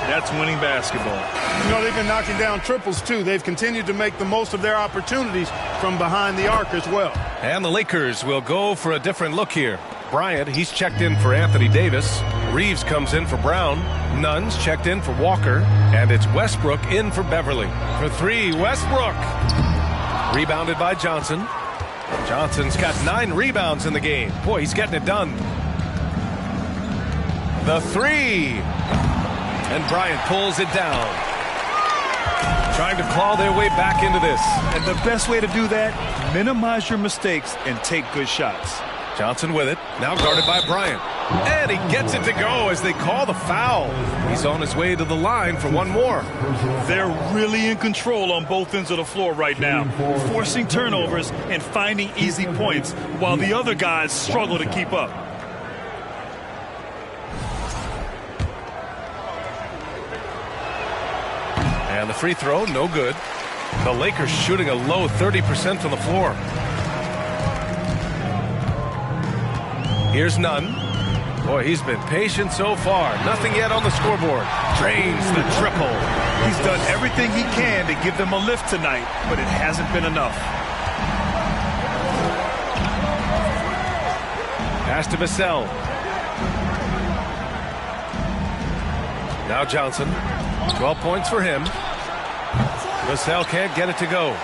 That's winning basketball. You know, they've been knocking down triples, too. They've continued to make the most of their opportunities from behind the arc as well. And the Lakers will go for a different look here. Bryant, he's checked in for Anthony Davis. Reeves comes in for Brown. Nunn's checked in for Walker. And it's Westbrook in for Beverly. For three, Westbrook. Rebounded by Johnson. Johnson's got 9 rebounds in the game. Boy, he's getting it done. The three. And Bryant pulls it down. Trying to claw their way back into this. And the best way to do that, minimize your mistakes and take good shots. Johnson with it. Now guarded by Bryant. And he gets it to go as they call the foul. He's on his way to the line for one more. They're really in control on both ends of the floor right now, forcing turnovers and finding easy points while the other guys struggle to keep up. And the free throw, no good. The Lakers shooting a low 30% from the floor. Here's Nunn. Boy, he's been patient so far. Nothing yet on the scoreboard. Drains the triple. He's done everything he can to give them a lift tonight, but it hasn't been enough. Pass to Vassell. Now Johnson. 12 points for him. Vassell can't get it to go.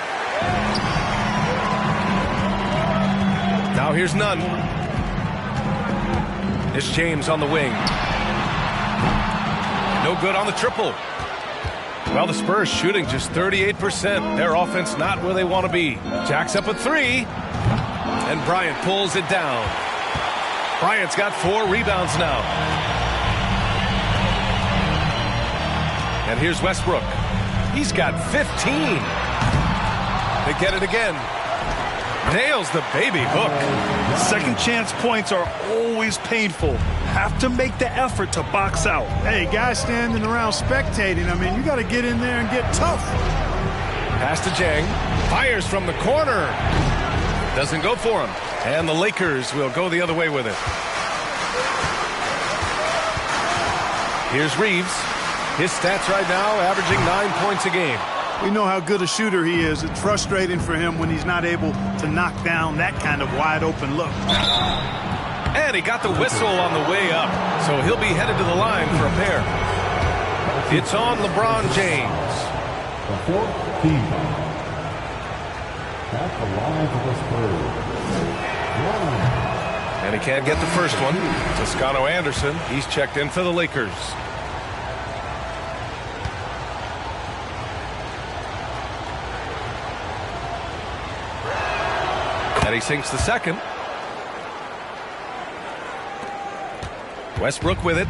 Now here's Nunn. It's James on the wing. No good on the triple. Well, the Spurs shooting just 38%. Their offense not where they want to be. Jacks up a three. And Bryant pulls it down. Bryant's got 4 rebounds now. And here's Westbrook. He's got 15. They get it again. Nails the baby hook. Second chance points are always painful. Have to make the effort to box out. Hey, guys standing around spectating. I mean, you got to get in there and get tough. Pass to Jang. Fires from the corner. Doesn't go for him. And the Lakers will go the other way with it. Here's Reeves. His stats right now averaging 9 points a game. We know how good a shooter he is. It's frustrating for him when he's not able to knock down that kind of wide open look. And he got the whistle on the way up, so he'll be headed to the line for a pair. It's on LeBron James. The fourth team at the line for the Spurs. And he can't get the first one. Toscano Anderson, he's checked in for the Lakers. And he sinks the second. Westbrook with it.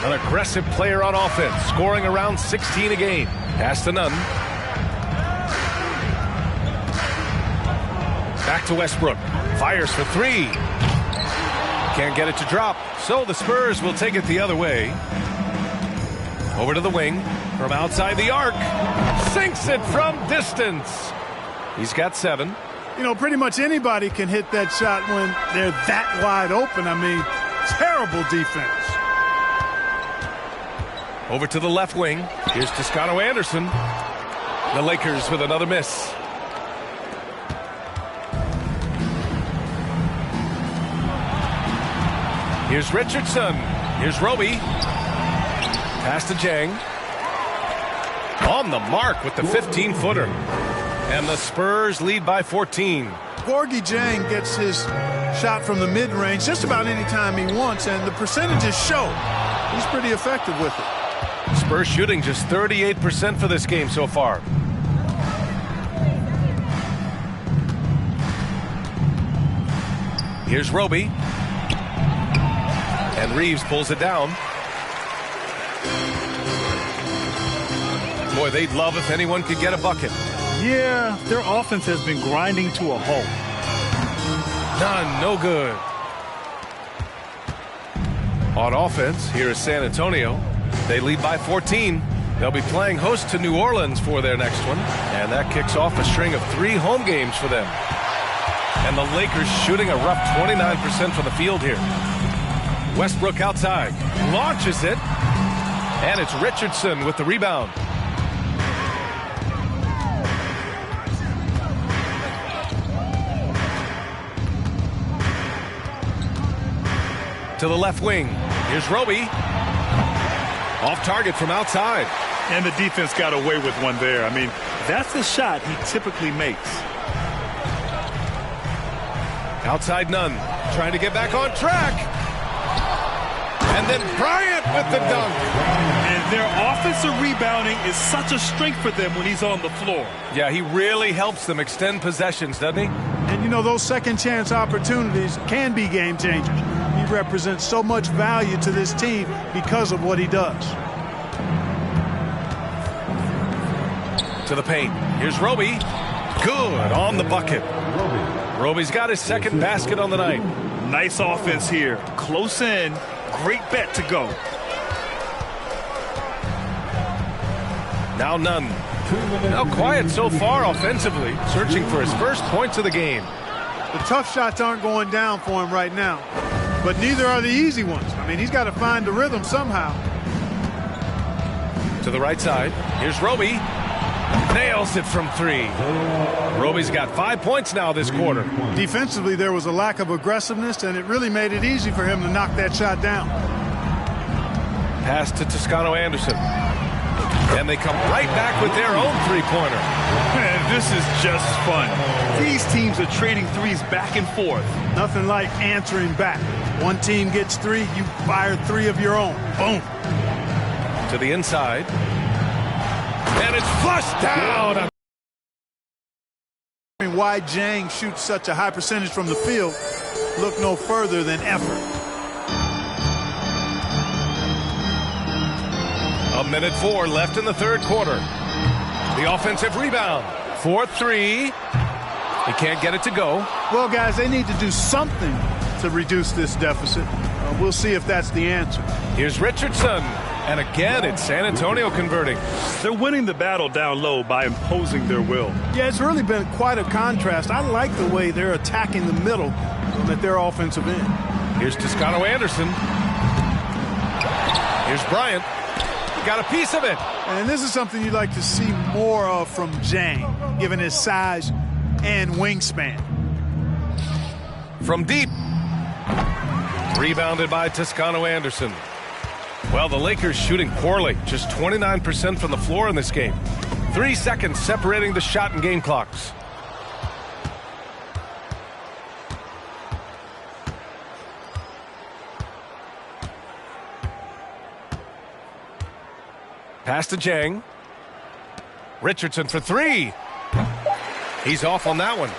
An aggressive player on offense, scoring around 16 a game. Pass to Nunn. Back to Westbrook. Fires for three. Can't get it to drop. So the Spurs will take it the other way. Over to the wing. From outside the arc. Sinks it from distance. He's got 7. You know, pretty much anybody can hit that shot when they're that wide open. I mean, terrible defense. Over to the left wing. Here's Toscano Anderson. The Lakers with another miss. Here's Richardson. Here's Roby. Pass to Jang. On the mark with the 15-footer. And the Spurs lead by 14. Gorgie Jang gets his shot from the mid-range just about any time he wants, and the percentages show. He's pretty effective with it. Spurs shooting just 38% for this game so far. Here's Roby. And Reeves pulls it down. Boy, they'd love if anyone could get a bucket. Yeah, their offense has been grinding to a halt. None, no good. On offense, here is San Antonio. They lead by 14. They'll be playing host to New Orleans for their next one, and that kicks off a string of 3 home games for them. And the Lakers shooting a rough 29% from the field here. Westbrook outside, launches it, and it's Richardson with the rebound. To the left wing. Here's Roby. Off target from outside. And the defense got away with one there. I mean, that's the shot he typically makes. Outside Nunn. Trying to get back on track. And then Bryant with the dunk. And their offensive rebounding is such a strength for them when he's on the floor. Yeah, he really helps them extend possessions, doesn't he? And you know, those second chance opportunities can be game changers. He represents so much value to this team because of what he does. To the paint. Here's Roby. Good on the bucket. Roby's got his second basket on the night. Nice offense here. Close in. Great bet to go. Now Nunn. Now quiet so far offensively. Searching for his first points of the game. The tough shots aren't going down for him right now. But neither are the easy ones. I mean, he's got to find the rhythm somehow. To the right side. Here's Roby. Nails it from 3. Roby's got 5 points now this quarter. Defensively, there was a lack of aggressiveness, and it really made it easy for him to knock that shot down. Pass to Toscano-Anderson. And they come right back with their own three-pointer. Man, this is just fun. These teams are trading threes back and forth. Nothing like answering back. One team gets 3, you fire 3 of your own. Boom. To the inside. And it's flushed down. Why Jang shoots such a high percentage from the field, look no further than effort. A minute 4 left in the third quarter. The offensive rebound. 4-3. He can't get it to go. Well, guys, they need to do something to reduce this deficit. We'll see if that's the answer. Here's Richardson. And again, it's San Antonio converting. They're winning the battle down low by imposing their will. Yeah, it's really been quite a contrast. I like the way they're attacking the middle at their offensive end. Here's Toscano-Anderson. Here's Bryant. Got a piece of it. And this is something you'd like to see more of from Jang, given his size and wingspan. From deep. Rebounded by Toscano-Anderson. Well, the Lakers shooting poorly. Just 29% from the floor in this game. 3 seconds separating the shot and game clocks. Pass to Jang. Richardson for 3. He's off on that one.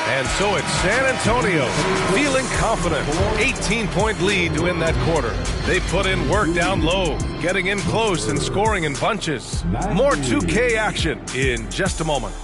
And so it's San Antonio feeling confident. 18-point lead to win that quarter. They put in work down low, getting in close and scoring in bunches. More 2K action in just a moment.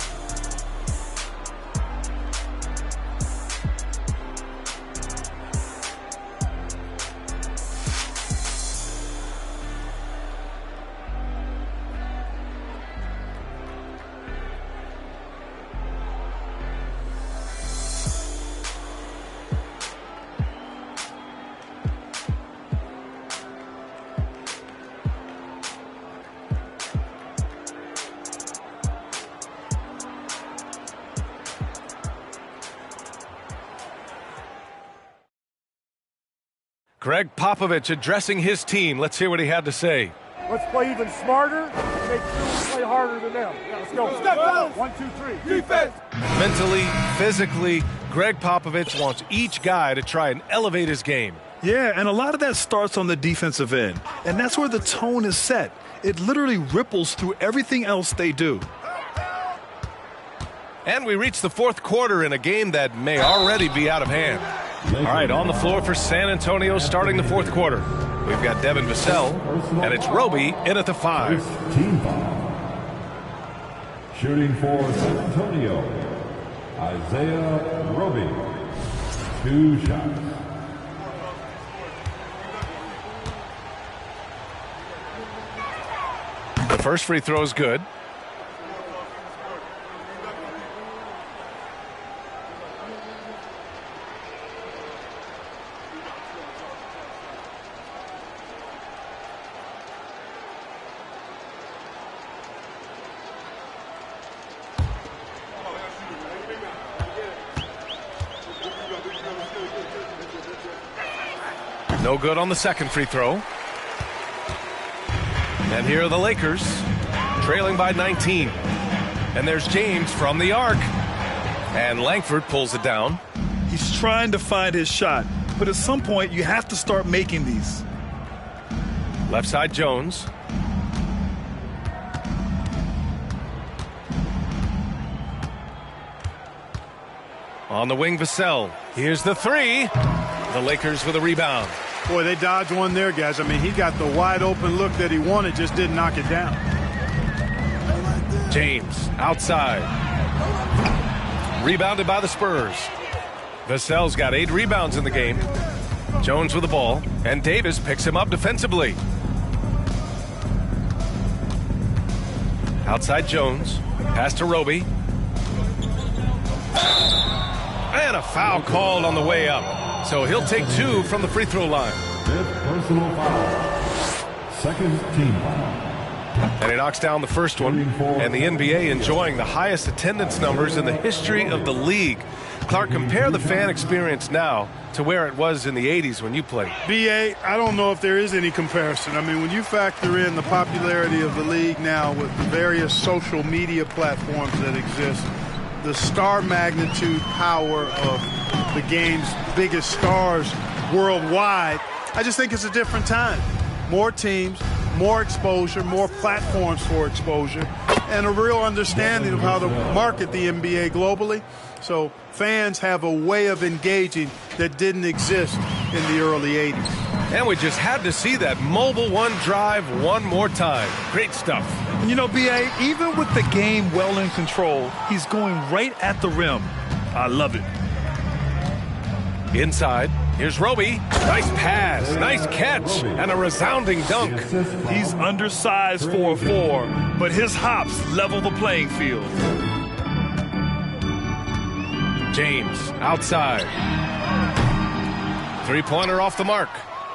Greg Popovich addressing his team. Let's hear what he had to say. Let's play even smarter and make sure we play harder than them. Yeah, let's go. Step out. 1, 2, 3. Defense. Mentally, physically, Greg Popovich wants each guy to try and elevate his game. Yeah, and a lot of that starts on the defensive end. And that's where the tone is set. It literally ripples through everything else they do. And we reach the fourth quarter in a game that may already be out of hand. All right, on the floor for San Antonio starting the fourth quarter. We've got Devin Vassell, and it's Roby in at the 5. Team foul. Shooting for San Antonio, Isaiah Roby. 2 shots. First free throw is good. No good on the second free throw. And here are the Lakers, trailing by 19. And there's James from the arc. And Langford pulls it down. He's trying to find his shot, but at some point you have to start making these. Left side Jones. On the wing, Vassell. Here's the three. The Lakers with a rebound. Boy, they dodged one there, guys. I mean, he got the wide open look that he wanted, just didn't knock it down. James outside. Rebounded by the Spurs. Vassell's got 8 rebounds in the game. Jones with the ball, and Davis picks him up defensively. Outside Jones. Pass to Roby. And a foul called on the way up. So he'll take 2 from the free throw line. 5th personal foul. Second team foul. And he knocks down the first one. And the NBA enjoying the highest attendance numbers in the history of the league. Clark, compare the fan experience now to where it was in the 80s when you played. B.A., I don't know if there is any comparison. I mean, when you factor in the popularity of the league now with the various social media platforms that exist, the star magnitude power of the game's biggest stars worldwide, I just think it's a different time. More teams, more exposure, more platforms for exposure, and a real understanding of how to market the NBA globally. So fans have a way of engaging that didn't exist in the early 80s. And we just had to see that mobile one drive one more time. Great stuff. You know, B.A., even with the game well in control, he's going right at the rim. I love it. Inside, here's Roby. Nice pass, nice catch, and a resounding dunk. He's undersized for a 4, but his hops level the playing field. James outside. Three-pointer off the mark.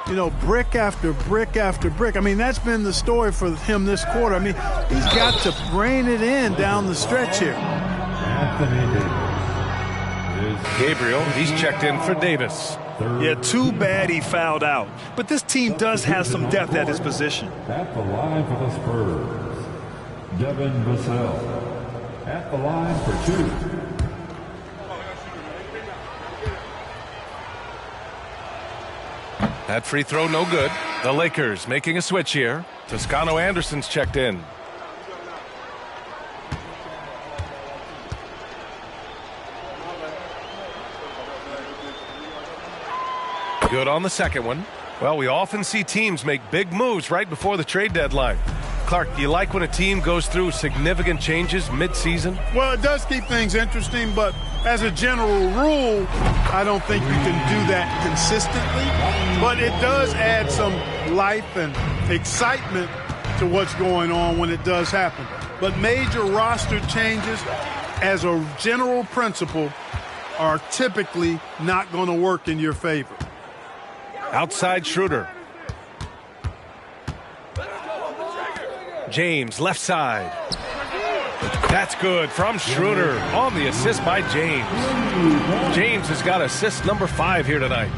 You know, brick after brick after brick. I mean, that's been the story for him this quarter. I mean, he's got to rein it in down the stretch here. Gabriel, he's checked in for Davis. Yeah, too bad he fouled out. But this team does have some depth at his position. At the line for the Spurs, Devin Vassell. At the line for 2. That free throw no good. The Lakers making a switch here. Toscano Anderson's checked in. Good on the second one. Well, we often see teams make big moves right before the trade deadline. Clark, do you like when a team goes through significant changes mid-season? Well, it does keep things interesting, but as a general rule, I don't think you can do that consistently. But it does add some life and excitement to what's going on when it does happen. But major roster changes, as a general principle, are typically not going to work in your favor. Outside Schroeder. James, left side. That's good from Schroeder on the assist by James. James has got assist number 5 here tonight.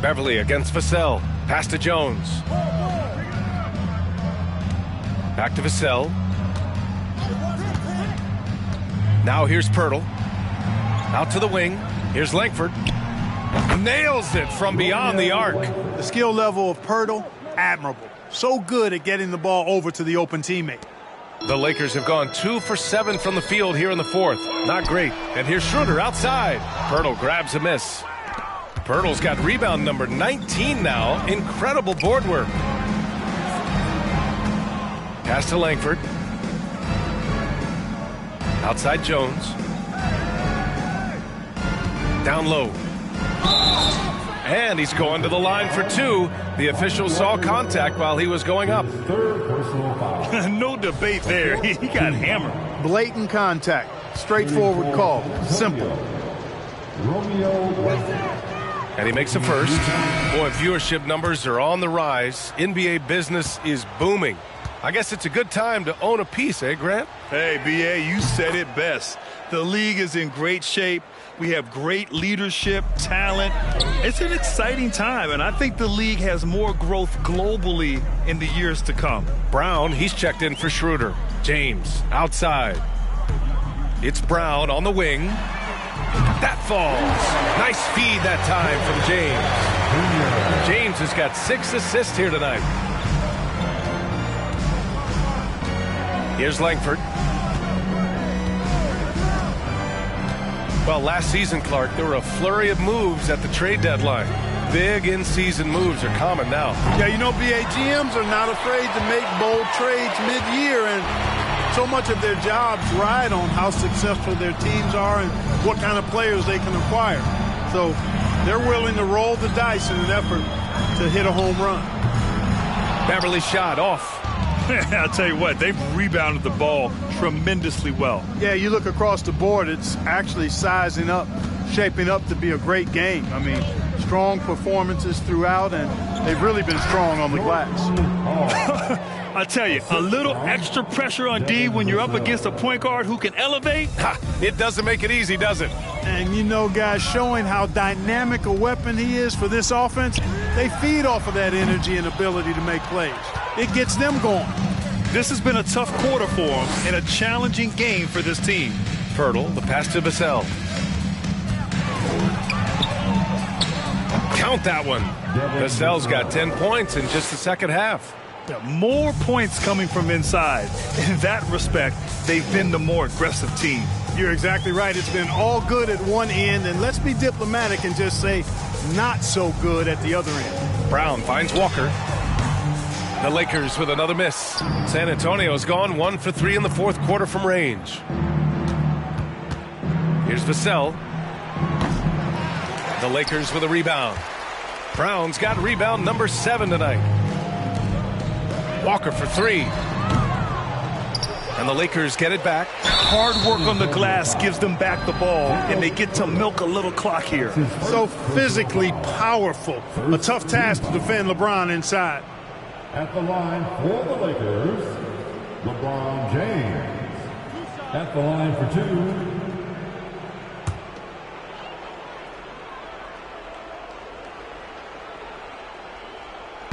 Beverly against Vassell. Pass to Jones. Back to Vassell. Now here's Pirtle. Out to the wing. Here's Langford. Nails it from beyond the arc. The skill level of Pirtle, admirable. So good at getting the ball over to the open teammate. The Lakers have gone 2 for 7 from the field here in the 4th. Not great. And here's Schroeder outside. Pirtle grabs a miss. Pirtle's got rebound number 19 now. Incredible board work. Pass to Langford. Outside Jones. Down low. And he's going to the line for 2. The official saw contact while he was going up. Third personal foul. No debate there. He got hammered. Blatant contact. Straightforward call. Simple. Romeo Westbrook. And he makes the first. Boy, viewership numbers are on the rise. NBA business is booming. I guess it's a good time to own a piece, eh, Grant? Hey, B.A., you said it best. The league is in great shape. We have great leadership, talent. It's an exciting time, and I think the league has more growth globally in the years to come. Brown, he's checked in for Schroeder. James, outside. It's Brown on the wing. That falls. Nice feed that time from James. James has got 6 assists here tonight. Here's Langford. Well, last season, Clark, there were a flurry of moves at the trade deadline. Big in-season moves are common now. Yeah, you know, BA, GMs are not afraid to make bold trades mid-year, and so much of their jobs ride on how successful their teams are and what kind of players they can acquire. So they're willing to roll the dice in an effort to hit a home run. Beverly shot off. I'll tell you what, they've rebounded the ball tremendously well. Yeah, you look across the board, it's actually sizing up, shaping up to be a great game. I mean, strong performances throughout, and they've really been strong on the glass. I tell you, a little extra pressure on D when you're up against a point guard who can elevate. It doesn't make it easy, does it? And, you know, guys, showing how dynamic a weapon he is for this offense, they feed off of that energy and ability to make plays. It gets them going. This has been a tough quarter for him and a challenging game for this team. Fertile, the pass to Vassell. Count that one. Vassell's got 10 points in just the second half. More points coming from inside. In that respect, they've been the more aggressive team. You're exactly right. It's been all good at one end, and let's be diplomatic and just say not so good at the other end. Brown finds Walker. The Lakers with another miss. San Antonio's gone 1 for 3 in the fourth quarter from range. Here's Vassell. The Lakers with a rebound. Brown's got rebound number 7 tonight. Walker for 3. And the Lakers get it back. Hard work on the glass gives them back the ball, and they get to milk a little clock here. So physically powerful. A tough task to defend LeBron inside. At the line for the Lakers, LeBron James. At the line for 2.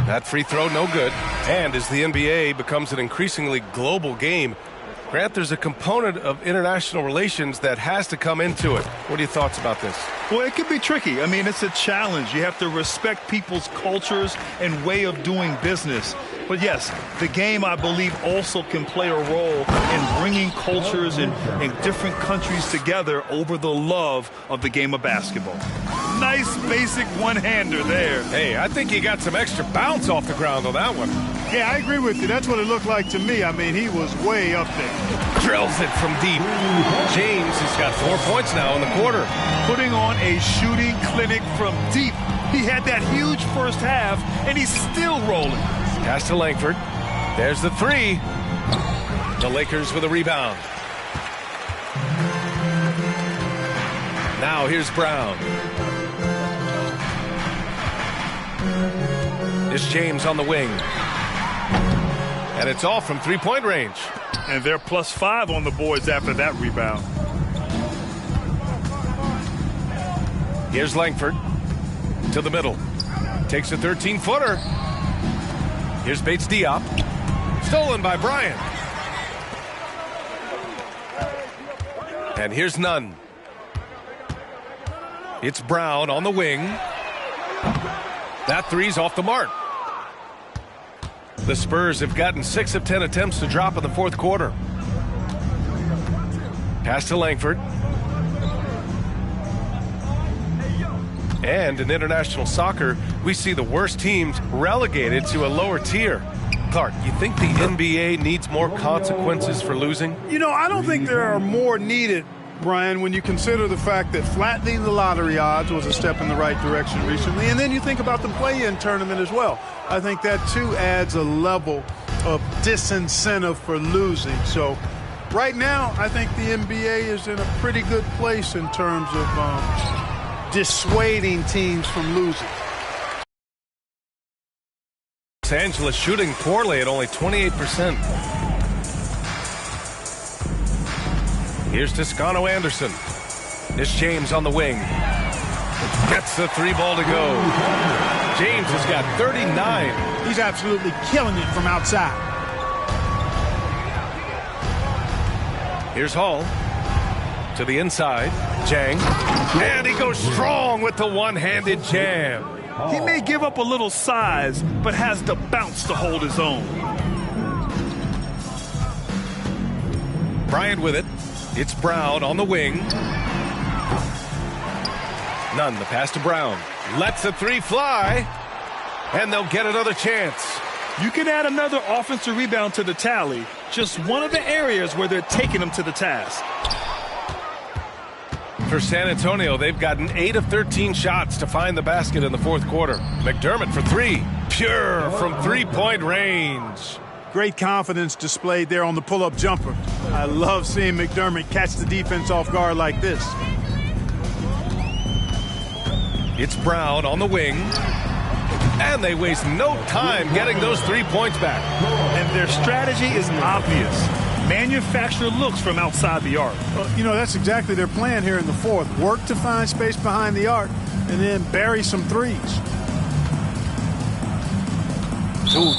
That free throw, no good. And as the NBA becomes an increasingly global game, Grant, there's a component of international relations that has to come into it. What are your thoughts about this? Well, it can be tricky. I mean, it's a challenge. You have to respect people's cultures and way of doing business. But yes, the game, I believe, also can play a role in bringing cultures and different countries together over the love of the game of basketball. Nice basic one-hander there. Hey, I think he got some extra bounce off the ground on that one. Yeah, I agree with you. That's what it looked like to me. I mean, he was way up there. Drills it from deep. James has got 4 points now in the quarter. Putting on a shooting clinic from deep. He had that huge first half, and he's still rolling. Pass to Langford. There's the 3. The Lakers with a rebound. Now here's Brown. It's James on the wing. And it's all from three-point range. And they're +5 on the boards after that rebound. Here's Langford to the middle. Takes a 13-footer. Here's Bates Diop. Stolen by Bryant. And here's Nunn. It's Brown on the wing. That 3's off the mark. The Spurs have gotten 6 of 10 attempts to drop in the fourth quarter. Pass to Langford. And in international soccer, we see the worst teams relegated to a lower tier. Clark, you think the NBA needs more consequences for losing? You know, I don't think there are more needed Brian, when you consider the fact that flattening the lottery odds was a step in the right direction recently, and then you think about the play-in tournament as well, I think that too adds a level of disincentive for losing. So right now, I think the NBA is in a pretty good place in terms of dissuading teams from losing. Los Angeles shooting poorly at only 28%. Here's Toscano Anderson. It's James on the wing. Gets the three ball to go. James has got 39. He's absolutely killing it from outside. Here's Hall to the inside. Jang. And he goes strong with the one-handed jam. He may give up a little size, but has the bounce to hold his own. Bryant with it. It's Brown on the wing. Nunn, the pass to Brown. Lets the three fly. And they'll get another chance. You can add another offensive rebound to the tally. Just one of the areas where they're taking them to the task. For San Antonio, they've gotten 8 of 13 shots to find the basket in the fourth quarter. McDermott for three. Pure from three-point range. Great confidence displayed there on the pull-up jumper. I love seeing McDermott catch the defense off guard like this. It's Brown on the wing. And they waste no time getting those 3 points back. And their strategy is obvious. Manufacture looks from outside the arc. You know, that's exactly their plan here in the fourth. Work to find space behind the arc and then bury some threes.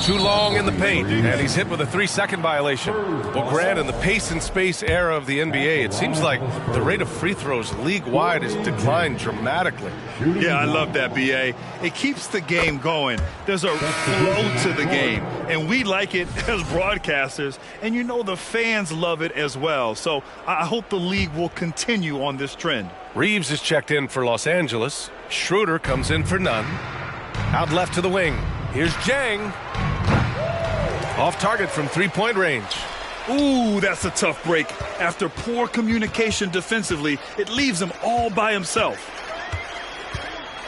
Too long in the paint, and he's hit with a 3-second violation. Well, Grant, in the pace and space era of the NBA, it seems like the rate of free throws league-wide has declined dramatically. Yeah, I love that, B.A. It keeps the game going. There's a flow to the game, and we like it as broadcasters, and you know the fans love it as well. So I hope the league will continue on this trend. Reeves is checked in for Los Angeles. Schroeder comes in for Nunn. Out left to the wing. Here's Jang. Off target from three-point range. Ooh, that's a tough break. After poor communication defensively, it leaves him all by himself.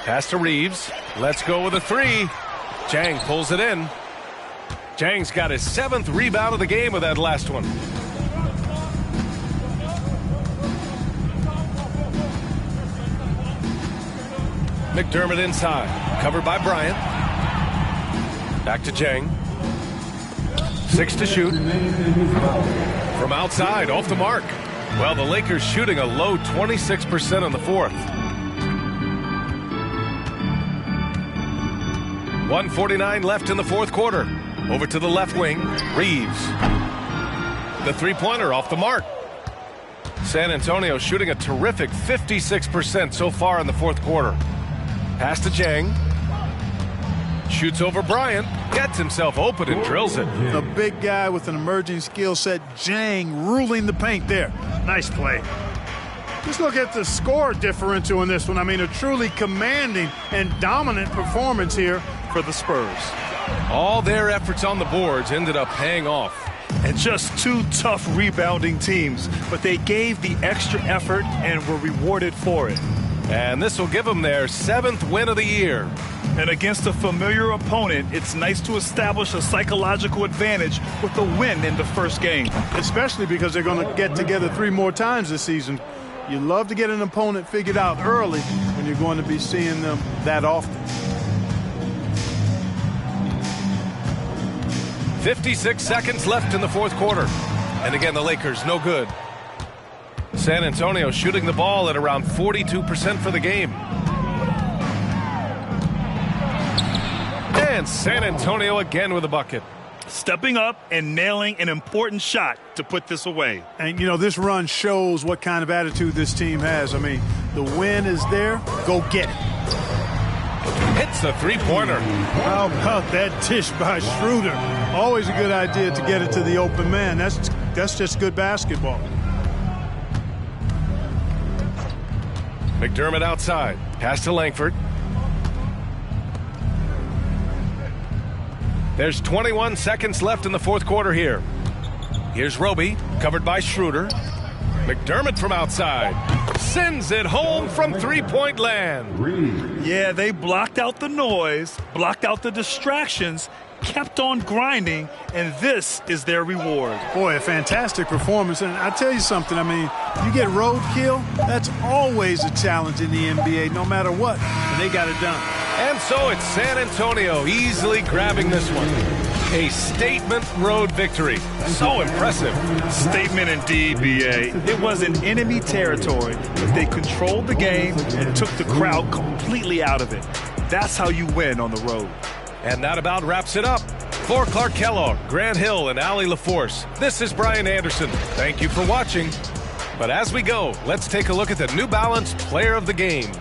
Pass to Reeves. Let's go with a three. Jang pulls it in. Jang's got his 7th rebound of the game with that last one. McDermott inside. Covered by Bryant. Back to Jang. 6 to shoot. From outside, off the mark. Well, the Lakers shooting a low 26% in the fourth. 1:49 left in the fourth quarter. Over to the left wing, Reeves. The three-pointer off the mark. San Antonio shooting a terrific 56% so far in the fourth quarter. Pass to Jang. Shoots over Bryant, gets himself open and drills it. A big guy with an emerging skill set, Jang, ruling the paint there. Nice play. Just look at the score differential in this one. I mean, a truly commanding and dominant performance here for the Spurs. All their efforts on the boards ended up paying off. And just two tough rebounding teams, but they gave the extra effort and were rewarded for it. And this will give them their 7th win of the year. And against a familiar opponent, it's nice to establish a psychological advantage with a win in the first game. Especially because they're going to get together 3 more times this season. You love to get an opponent figured out early when you're going to be seeing them that often. 56 seconds left in the fourth quarter. And again, the Lakers no good. San Antonio shooting the ball at around 42% for the game. And San Antonio again with a bucket. Stepping up and nailing an important shot to put this away. And, you know, this run shows what kind of attitude this team has. I mean, the win is there. Go get it. Hits the three-pointer. How about that dish by Schroeder? Always a good idea to get it to the open man. That's just good basketball. McDermott outside. Pass to Langford. There's 21 seconds left in the fourth quarter here. Here's Roby, covered by Schroeder. McDermott from outside. Sends it home from three-point land. Yeah, they blocked out the noise, blocked out the distractions, kept on grinding, and this is their reward. Boy, a fantastic performance. And I tell you something, I mean, you get roadkill, that's always a challenge in the NBA, no matter what, and they got it done. And so it's San Antonio easily grabbing this one. A statement road victory. So impressive. Statement indeed, B.A. It was in enemy territory, but they controlled the game and took the crowd completely out of it. That's how you win on the road. And that about wraps it up. For Clark Kellogg, Grant Hill, and Allie LaForce, this is Brian Anderson. Thank you for watching. But as we go, let's take a look at the New Balance Player of the Game.